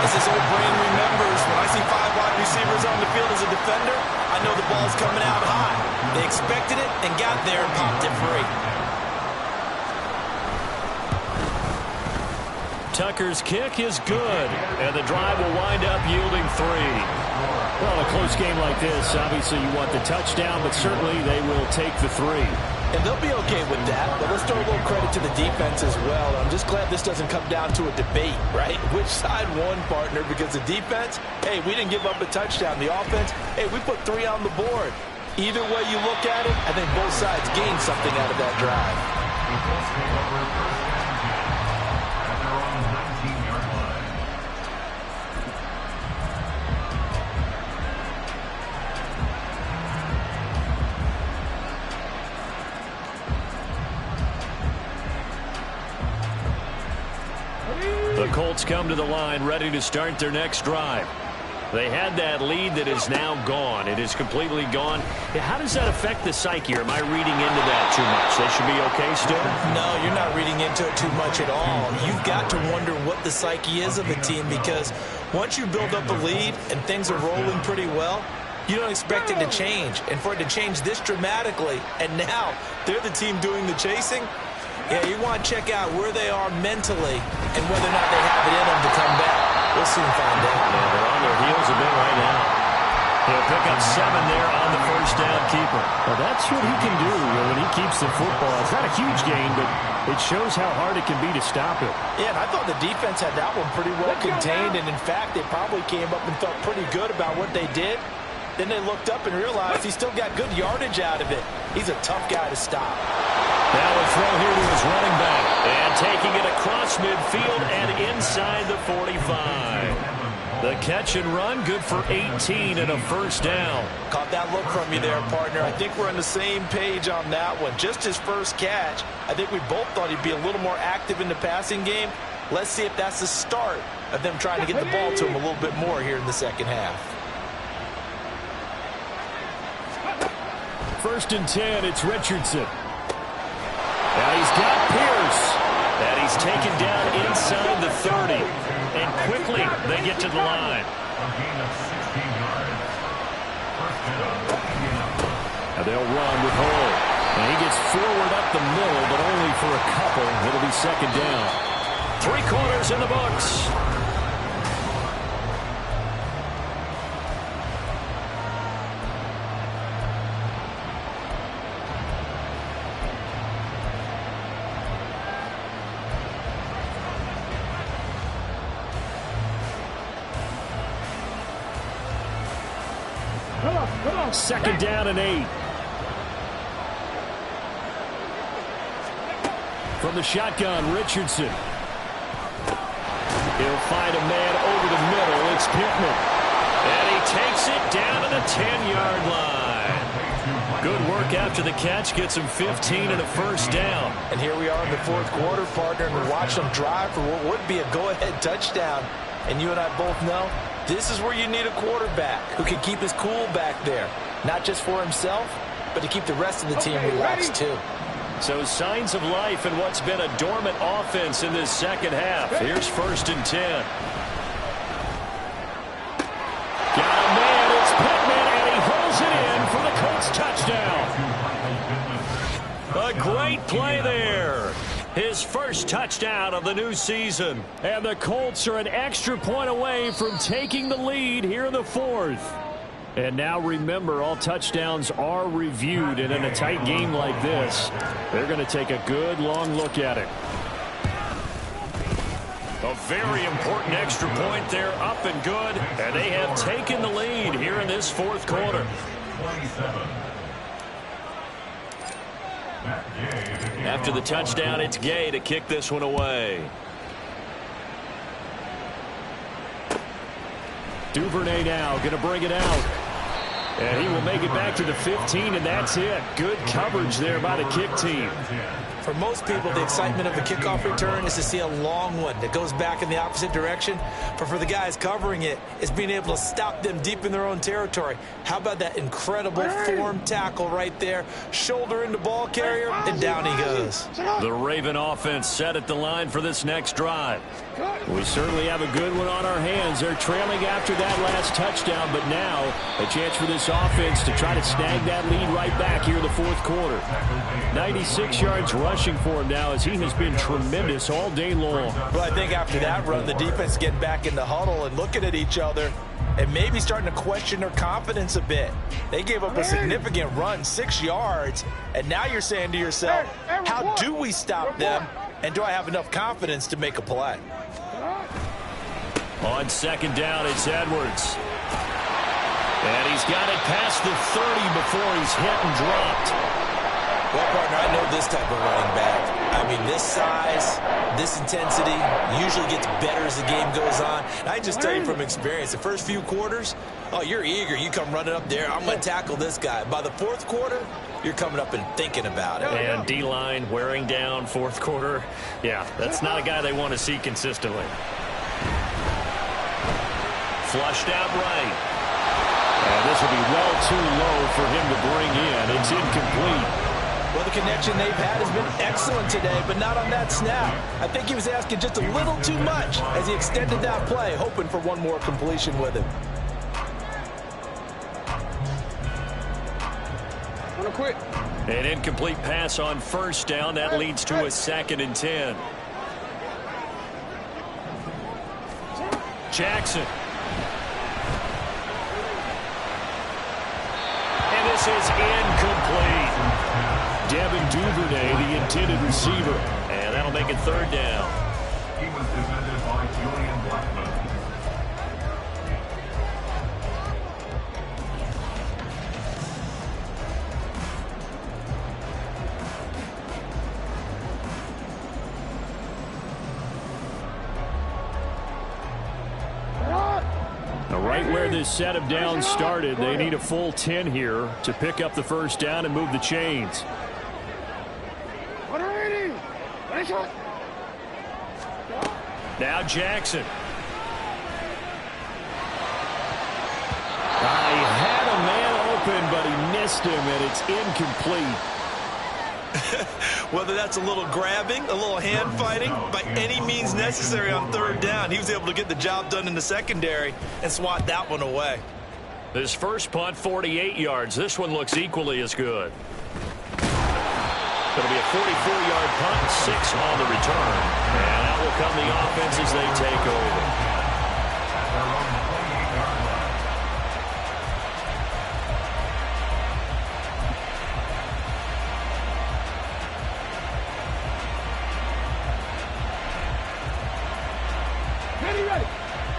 As his old brain remembers, when I see 5 wide receivers on the field as a defender, I know the ball's coming out high. They expected it and got there and popped it free. Tucker's kick is good, and the drive will wind up yielding 3. Well, in a close game like this, obviously you want the touchdown, but certainly they will take the 3. And they'll be okay with that, but let's throw a little credit to the defense as well. I'm just glad this doesn't come down to a debate, right? Which side won, partner? Because the defense, hey, we didn't give up a touchdown. The offense, hey, we put 3 on the board. Either way you look at it, I think both sides gained something out of that drive. The Colts come to the line ready to start their next drive. They had that lead that is now gone. It is completely gone. How does that affect the psyche? Or am I reading into that too much? They should be okay still? No, you're not reading into it too much at all. You've got to wonder what the psyche is of a team, because once you build up a lead and things are rolling pretty well, you don't expect it to change. And for it to change this dramatically, and now they're the team doing the chasing, yeah, you want to check out where they are mentally and whether or not they have it in them to come back. We'll soon find out. Yeah, they're on their heels a bit right now. He'll pick up 7 there on the first down keeper. Well, that's what he can do when he keeps the football. It's not a huge gain, but it shows how hard it can be to stop it. Yeah, and I thought the defense had that one pretty well contained, and in fact, they probably came up and felt pretty good about what they did. Then they looked up and realized he still got good yardage out of it. He's a tough guy to stop. Now a throw here to his running back. And taking it across midfield and inside the 45. The catch and run, good for 18 and a first down. Caught that look from you there, partner. I think we're on the same page on that one. Just his first catch. I think we both thought he'd be a little more active in the passing game. Let's see if that's the start of them trying to get the ball to him a little bit more here in the second half. 1st and 10, it's Richardson. Now he's got Pierce. And he's taken down inside the 30. And quickly they get to the line. Now they'll run with Hull. And he gets forward up the middle, but only for a couple. It'll be 2nd down. 3 quarters in the books. Come on. 2nd down and 8. From the shotgun, Richardson. He'll find a man over the middle. It's Pittman. And he takes it down to the 10-yard line. Good work after the catch. Gets him 15 and a first down. And here we are in the fourth quarter, partner, and we're watching them drive for what would be a go-ahead touchdown. And you and I both know this is where you need a quarterback who can keep his cool back there. Not just for himself, but to keep the rest of the team relaxed too. So signs of life in what's been a dormant offense in this second half. Here's 1st and 10. Got a man. It's Pittman, and he holds it in for the Colts touchdown. A great play there. His first touchdown of the new season. And the Colts are an extra point away from taking the lead here in the 4th. And now remember, all touchdowns are reviewed, and in a tight game like this, they're going to take a good long look at it. A very important extra point there, up and good, and they have taken the lead here in this 4th quarter. After the touchdown, it's Gay to kick this one away. Duvernay now going to bring it out. And he will make it back to the 15, and that's it. Good coverage there by the kick team. For most people, the excitement of the kickoff return is to see a long one that goes back in the opposite direction. But for the guys covering it, it's being able to stop them deep in their own territory. How about that incredible form tackle right there? Shoulder into ball carrier, and down he goes. The Raven offense set at the line for this next drive. We certainly have a good one on our hands. They're trailing after that last touchdown, but now a chance for this offense to try to snag that lead right back here in the 4th quarter. 96 yards rushing for him now, as he has been tremendous all day long. Well, I think after that run, the defense getting back in the huddle and looking at each other and maybe starting to question their confidence a bit. They gave up a significant run, 6 yards, and now you're saying to yourself, how do we stop them, and do I have enough confidence to make a play? On 2nd down, it's Edwards. And he's got it past the 30 before he's hit and dropped. Well, partner, I know this type of running back. I mean, this size, this intensity usually gets better as the game goes on. And I just tell you from experience, the first few quarters, oh, you're eager. You come running up there, I'm going to tackle this guy. By the 4th quarter, you're coming up and thinking about it. And D-line wearing down 4th quarter. Yeah, that's not a guy they want to see consistently. Flushed out right. And this will be well too low for him to bring in. It's incomplete. Well, the connection they've had has been excellent today, but not on that snap. I think he was asking just a little too much as he extended that play, hoping for one more completion with him. Quick. An incomplete pass on 1st down. That leads to a 2nd and 10. Jackson. And this is incomplete. Devin Duvernay, the intended receiver. And that'll make it 3rd down. He was defended by Julian Blackman. Right where this set of downs started, they need a full 10 here to pick up the 1st down and move the chains. Now Jackson. I had a man open, but he missed him, and it's incomplete. Whether that's a little grabbing, a little hand fighting, by any means necessary on 3rd down, he was able to get the job done in the secondary and swat that one away. His first punt, 48 yards. This one looks equally as good. It'll be a 44-yard punt, 6 on the return. And out will come the offense as they take over.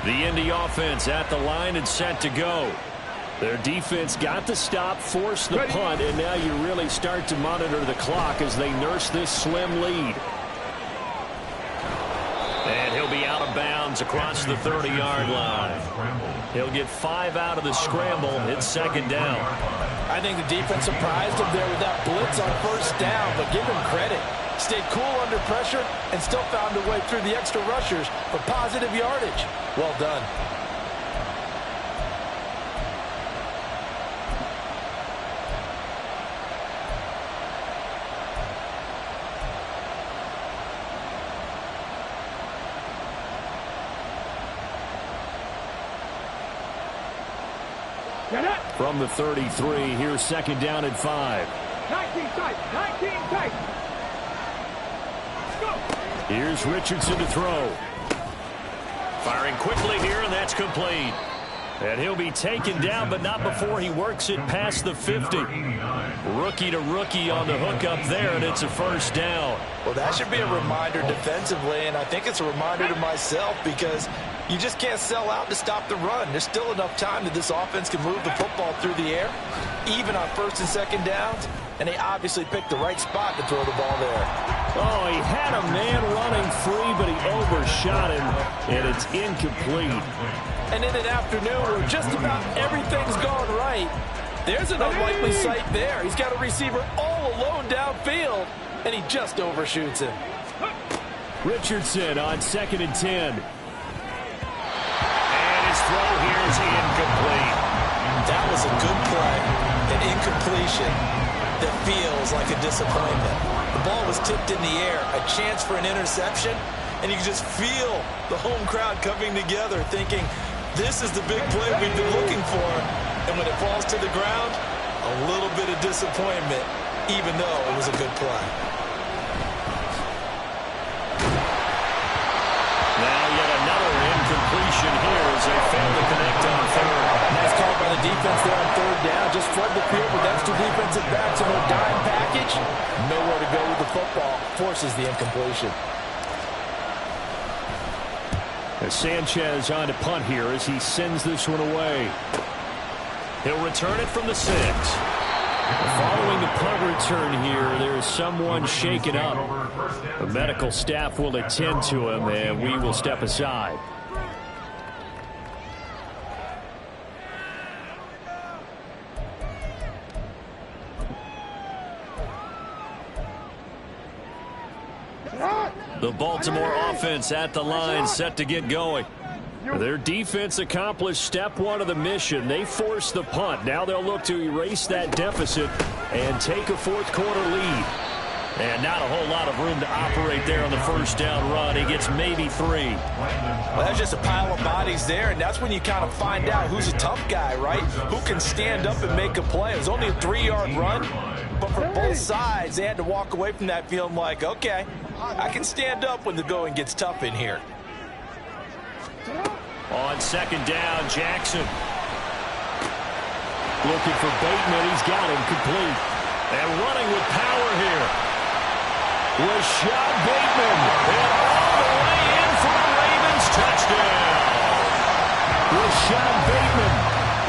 The Indy offense at the line and set to go. Their defense got the stop, forced the punt, and now you really start to monitor the clock as they nurse this slim lead. And he'll be out of of bounds across the 30-yard line. He'll get 5 out of the scramble. It's second down. I think the defense surprised him there with that blitz on first down, but give him credit. Stayed cool under pressure and still found a way through the extra rushers for positive yardage. Well done. From the 33, here's second down and 5. 19 tight, 19 tight. Go. Here's Richardson to throw. Firing quickly here, and that's complete. And he'll be taken down, but not before he works it past the 50. Rookie to rookie on the hook up there, and it's a first down. Well, that should be a reminder defensively, and I think it's a reminder to myself because you just can't sell out to stop the run. There's still enough time that this offense can move the football through the air, even on first and second downs, and they obviously picked the right spot to throw the ball there. Oh, he had a man running free, but he overshot him, and it's incomplete. And in an afternoon where just about everything's gone right, there's an unlikely sight there. He's got a receiver all alone downfield, and he just overshoots him. Richardson on 2nd and 10. And his throw here is incomplete. That was a good play, an incompletion that feels like a disappointment. The ball was tipped in the air, a chance for an interception, and you can just feel the home crowd coming together thinking, this is the big play we've been looking for. And when it falls to the ground, a little bit of disappointment, even though it was a good play. Now yet another incompletion here as they fail to connect on third. Nice call by the defense there on third down. Just flood the field with extra defensive backs in their dime package. Nowhere to go with the football. Forces the incompletion. Sanchez on to punt here as he sends this one away. He'll return it from the 6. Following the punt return here, there's someone shaken up. The medical staff will attend to him, and we will step aside. The Baltimore offense at the line, set to get going. Their defense accomplished step 1 of the mission. They forced the punt. Now they'll look to erase that deficit and take a fourth-quarter lead. And not a whole lot of room to operate there on the first down run. He gets maybe 3. Well, that's just a pile of bodies there, and that's when you kind of find out who's a tough guy, right? Who can stand up and make a play. It was only a 3-yard run, but for both sides, they had to walk away from that feeling like, okay, I can stand up when the going gets tough in here. On second down, Jackson. Looking for Bateman. He's got him complete. And running with power here. Rashad Bateman. And all the way in for a Ravens touchdown. Rashad Bateman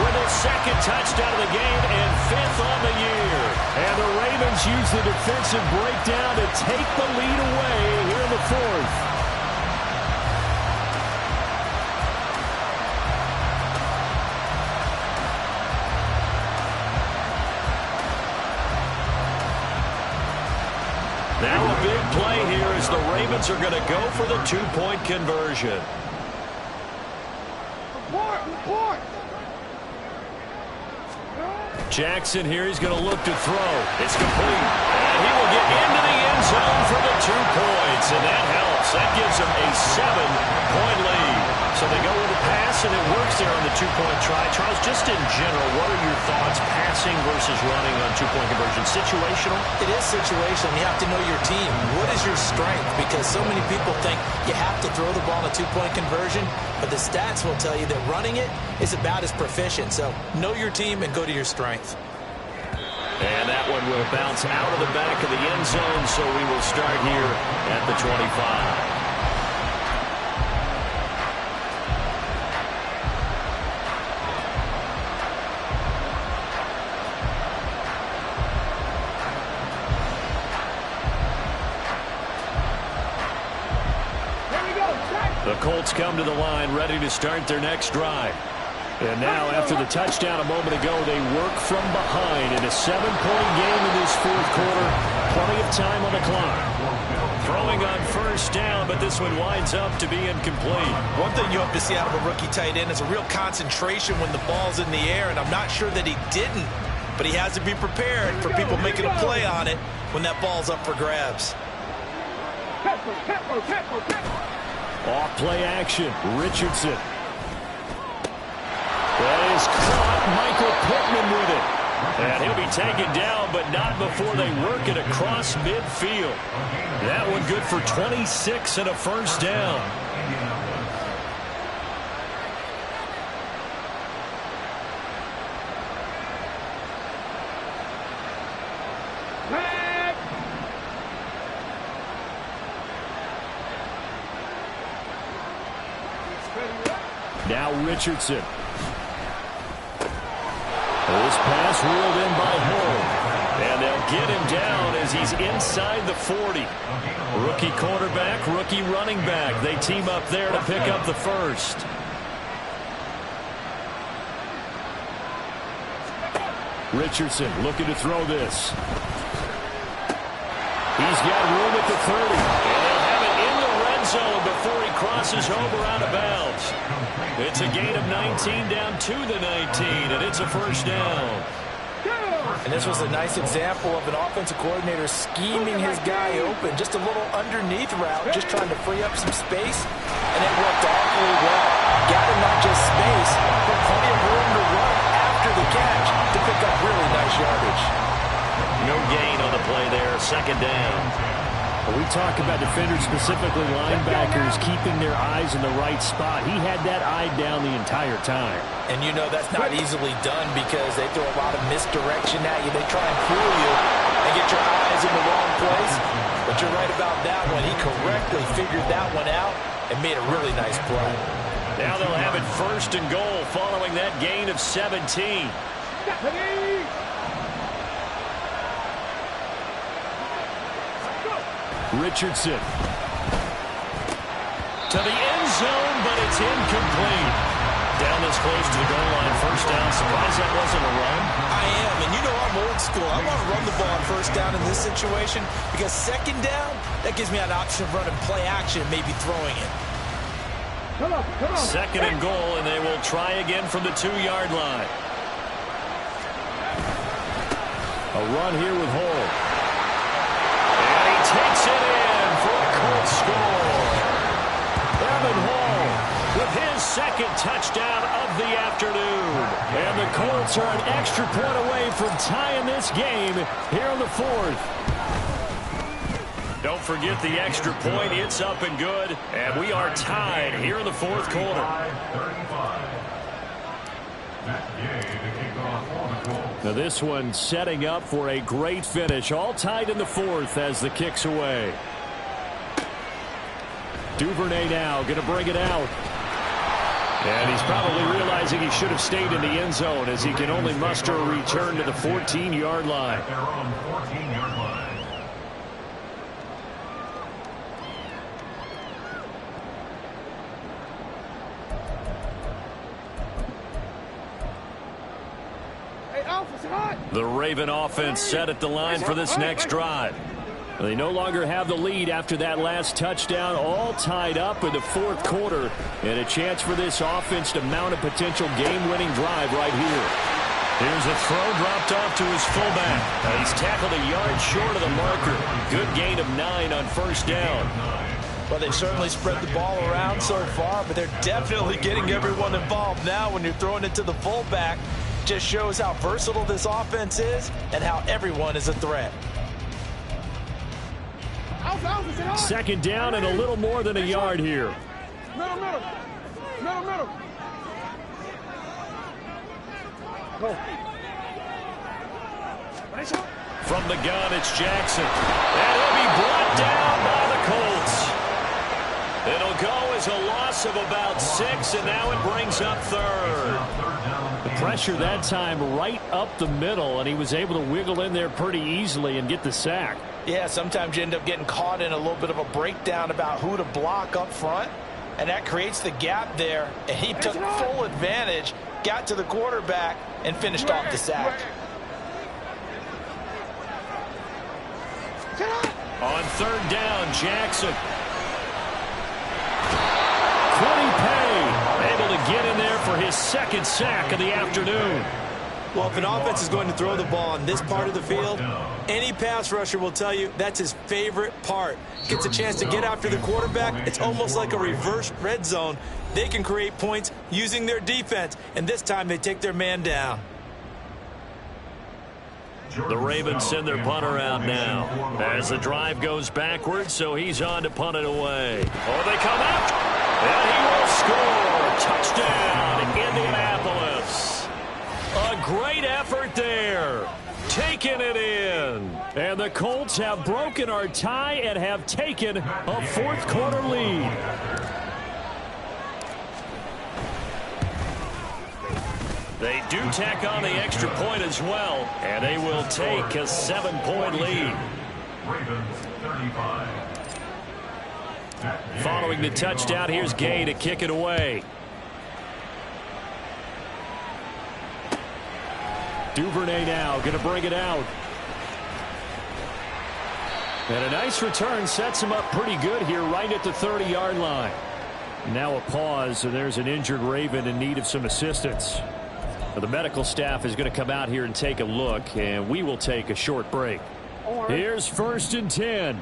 with his 2nd touchdown of the game and 5th on the year. And the Ravens use the defensive breakdown to take the lead away here in the 4th. Now a big play here as the Ravens are going to go for the 2-point conversion. Jackson here, he's going to look to throw. It's complete. And he will get into the end zone for the 2 points, and that helps. That gives them a 7-point lead. So they go with a pass, and it works there on the 2-point try. Charles, just in general, what are your thoughts, passing versus running on 2-point conversion? Situational? It is situational. You have to know your team. What is your strength? Because so many people think you have to throw the ball in a 2-point conversion, but the stats will tell you that running it is about as proficient. So know your team and go to your strength. And that one will bounce out of the back of the end zone, so we will start here at the 25. The Colts Colts come to the line ready to start their next drive. And now, after the touchdown a moment ago, they work from behind in a 7-point game in this fourth quarter. Plenty of time on the clock. Throwing on first down, but this one winds up to be incomplete. One thing you hope to see out of a rookie tight end is a real concentration when the ball's in the air, and I'm not sure that he didn't, but he has to be prepared for people making a play on it when that ball's up for grabs. Off play action, Richardson. That is caught, Michael Pittman with it. And he'll be taken down, but not before they work it across midfield. That one good for 26 and a first down. Now Richardson. This pass ruled in by Hull. And they'll get him down as he's inside the 40. Rookie quarterback, rookie running back. They team up there to pick up the first. Richardson looking to throw this. He's got room at the 30. And they'll have it in the red zone before he crosses over out of bounds. It's a gain of 19 down to the 19, and it's a first down. And this was a nice example of an offensive coordinator scheming his guy open. Just a little underneath route, just trying to free up some space, and it worked awfully well. Got him not just space, but plenty of room to run after the catch to pick up really nice yardage. No gain on the play there, second down. When we talk about defenders, specifically linebackers, keeping their eyes in the right spot. He had that eye down the entire time. And you know that's not easily done because they throw a lot of misdirection at you. They try and fool you and get your eyes in the wrong place. But you're right about that one. He correctly figured that one out and made a really nice play. Now they'll have it first and goal following that gain of 17. Richardson to the end zone, but it's incomplete. Down this close to the goal line, first down. Surprised that wasn't a run. I am, and you know I'm old school. I want to run the ball on first down in this situation because second down, that gives me an option of running play action, maybe throwing it. Second and goal, and they will try again from the 2-yard line. A run here with Hull. Takes it in for a Colts score. Evan Hull with his second touchdown of the afternoon. And the Colts are an extra point away from tying this game here in the fourth. Don't forget the extra point. It's up and good. And we are tied here in the fourth quarter. Now this one setting up for a great finish. All tied in the fourth as the kick's away. Duvernay now going to bring it out. And he's probably realizing he should have stayed in the end zone as he can only muster a return to the 14-yard line. The Raven offense set at the line for this next drive. They no longer have the lead after that last touchdown, all tied up in the fourth quarter, and a chance for this offense to mount a potential game-winning drive right here. Here's a throw dropped off to his fullback. He's tackled a yard short of the marker. Good gain of 9 on first down. Well, they've certainly spread the ball around so far, but they're definitely getting everyone involved now when you're throwing it to the fullback. Just shows how versatile this offense is and how everyone is a threat. Second down and a little more than a yard here. Middle. Go. From the gun, it's Jackson. And he'll be brought down by the Colts. It'll go as a loss of about 6, and now it brings up third. The pressure that time right up the middle, and he was able to wiggle in there pretty easily and get the sack. Yeah, sometimes you end up getting caught in a little bit of a breakdown about who to block up front. and that creates the gap there, and he took full advantage, got to the quarterback, and finished off the sack. On third down, Jackson. Quiddy Pay able to get in there for his second sack of the afternoon. Well, if an offense is going to throw the ball on this part of the field, any pass rusher will tell you that's his favorite part. Gets a chance to get after the quarterback. It's almost like a reverse red zone. They can create points using their defense, and this time they take their man down. The Ravens send their punter out now as the drive goes backwards, so he's on to punt it away. Oh, they come out, and he will score. Touchdown, Indianapolis. A great effort there. Taking it in. And the Colts have broken our tie and have taken a fourth-quarter lead. They do tack on the extra point as well, and they will take a 7-point lead. Ravens 35. Following the touchdown, here's Gay to kick it away. Duvernay now going to bring it out. And a nice return sets him up pretty good here right at the 30-yard line. Now a pause, and there's an injured Raven in need of some assistance. The medical staff is going to come out here and take a look, and we will take a short break. Here's 1st and 10.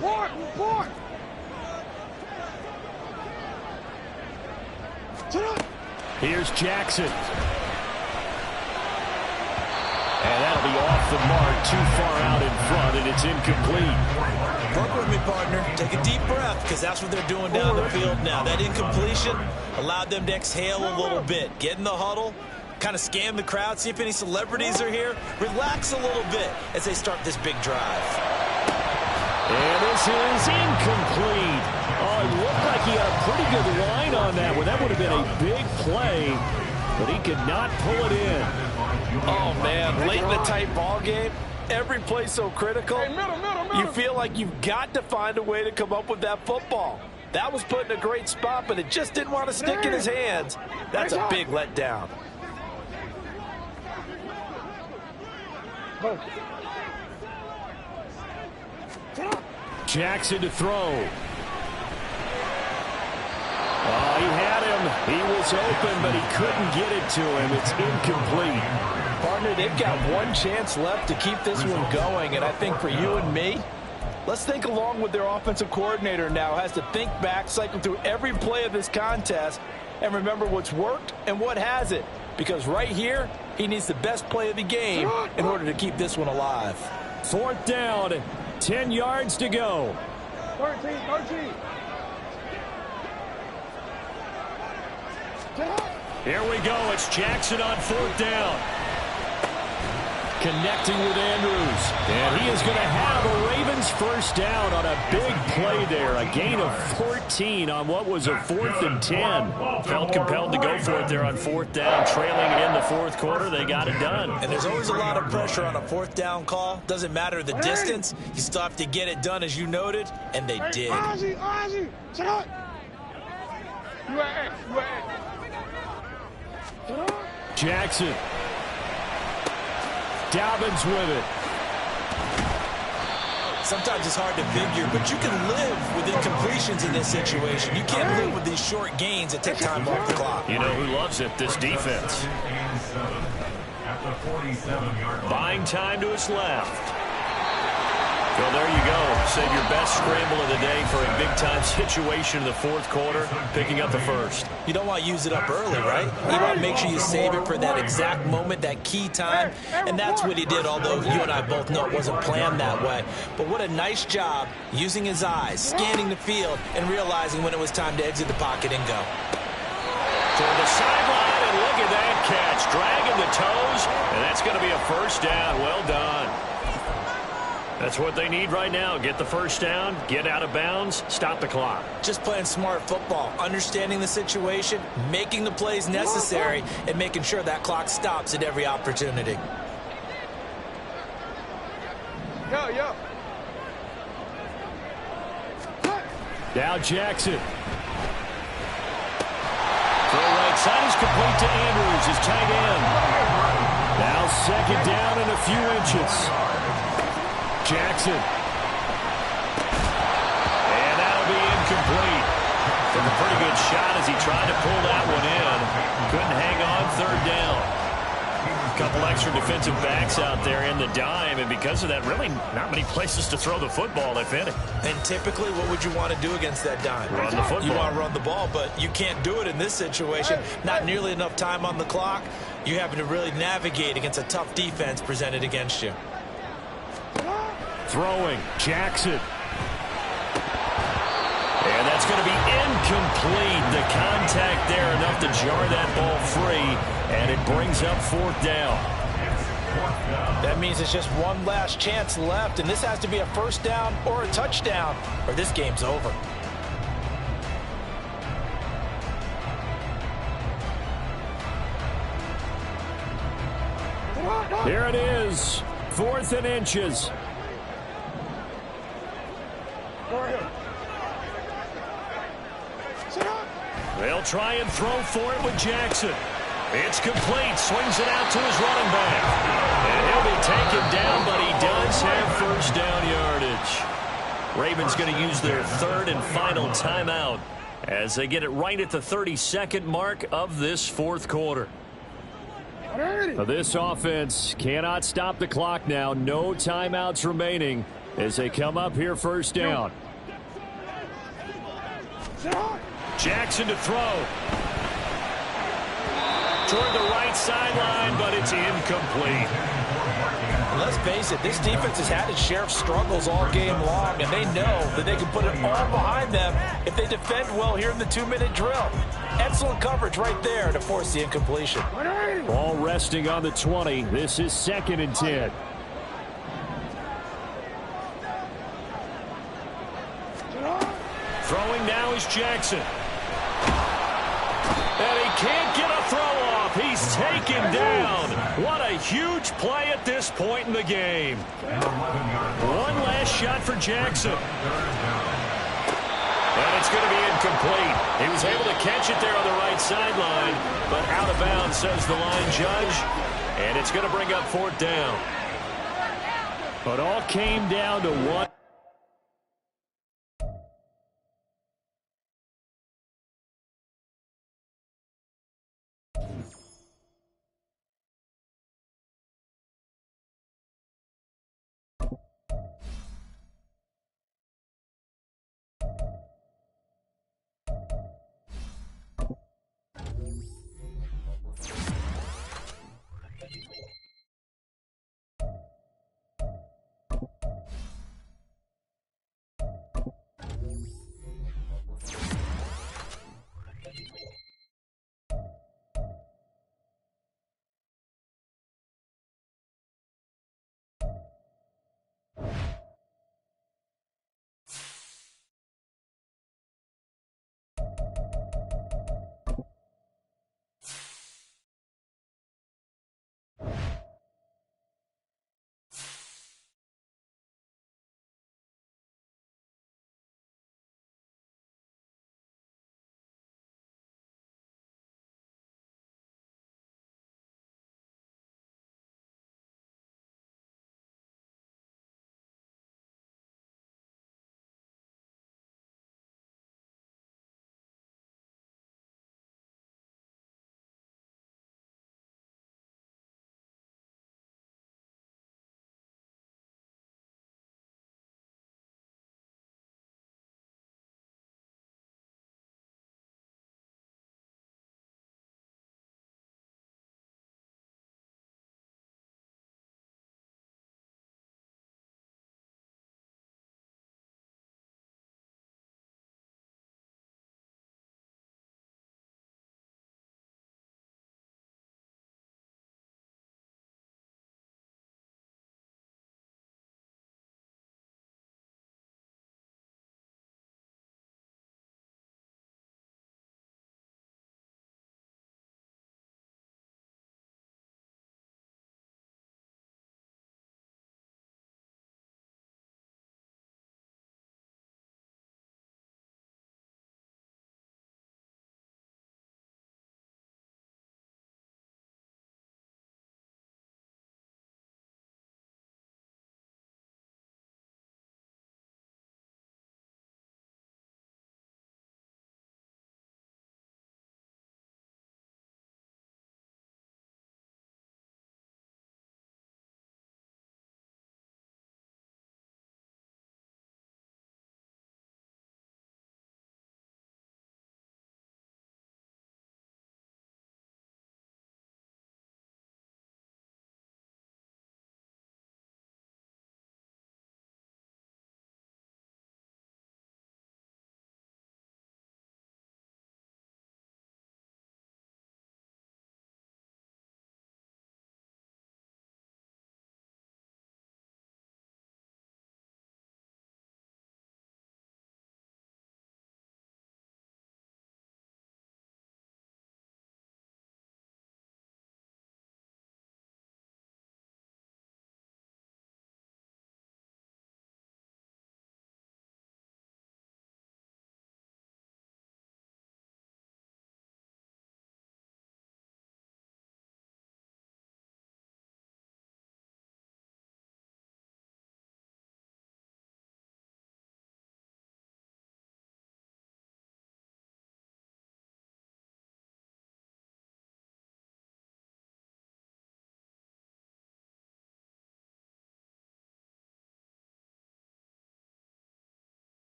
Report! Here's Jackson. And that'll be off the mark, too far out in front, and it's incomplete. Work with me, partner. Take a deep breath, because that's what they're doing down the field now. That incompletion allowed them to exhale a little bit. Get in the huddle, kind of scan the crowd, see if any celebrities are here. Relax a little bit as they start this big drive. And this is incomplete. Oh, it looked like he had a pretty good line on that one. That would have been a big play, but he could not pull it in. Oh, man, late in the tight ball game, every play so critical. You feel like you've got to find a way to come up with that football. That was put in a great spot, but it just didn't want to stick in his hands. That's a big letdown. Jackson to throw. Oh, he had him. He was open, but he couldn't get it to him. It's incomplete. Partner, they've got one chance left to keep this one going, and I think for you and me, let's think along with their offensive coordinator now. Has to think back, cycle through every play of this contest, and remember what's worked and what hasn't. Because right here, he needs the best play of the game in order to keep this one alive. 4th down, 10 yards to go. 13. Here we go. It's Jackson on 4th down. Connecting with Andrews. And he is going to have a Ravens first down on a big play there. A gain of 14 on what was a 4th and 10. Felt compelled to go for it there on 4th down. Trailing it in the 4th quarter. They got it done. And there's always a lot of pressure on a 4th down call. Doesn't matter the distance. You still have to get it done, as you noted, and they did. Jackson. Dobbins with it. Sometimes it's hard to figure, but you can live with incompletions in this situation. You can't live with these short gains that take time off the clock. You know who loves it? This defense. Buying time to his left. Well, there you go. Save your best scramble of the day for a big-time situation in the 4th quarter, picking up the first. You don't want to use it up early, right? You want to make sure you save it for that exact moment, that key time, and that's what he did, although you and I both know it wasn't planned that way. But what a nice job using his eyes, scanning the field, and realizing when it was time to exit the pocket and go. To the sideline, and look at that catch. Dragging the toes, and that's going to be a first down. Well done. That's what they need right now. Get the first down, get out of bounds, stop the clock. Just playing smart football, understanding the situation, making the plays necessary, and making sure that clock stops at every opportunity. Now Jackson. Throw right side is complete to Andrews, his tight end. Now second down and a few inches. Jackson. And that'll be incomplete. Took a pretty good shot as he tried to pull that one in. Couldn't hang on third down. A couple extra defensive backs out there in the dime, and because of that, really not many places to throw the football, if any. And typically, what would you want to do against that dime? Run the football. You want to run the ball, but you can't do it in this situation. Not nearly enough time on the clock. You having to really navigate against a tough defense presented against you. Throwing, Jackson. And that's going to be incomplete. The contact there enough to jar that ball free, and it brings up fourth down. That means it's just one last chance left, and this has to be a first down or a touchdown, or this game's over. Here it is, 4th and inches. They'll try and throw for it with Jackson. It's complete. Swings it out to his running back. And he'll be taken down, but he does have first down yardage. Ravens going to use their third and final timeout as they get it right at the 32nd mark of this fourth quarter. This offense cannot stop the clock now. No timeouts remaining as they come up here first down. Jackson to throw. Toward the right sideline, but it's incomplete. Let's face it, this defense has had its share of struggles all game long, and they know that they can put it all behind them if they defend well here in the 2-minute drill. Excellent coverage right there to force the incompletion. Ball resting on the 20. This is 2nd and 10. Throwing now is Jackson. And he can't get a throw off. He's taken down. What a huge play at this point in the game. One last shot for Jackson. And it's going to be incomplete. He was able to catch it there on the right sideline, but out of bounds, says the line judge. And it's going to bring up fourth down. But all came down to one.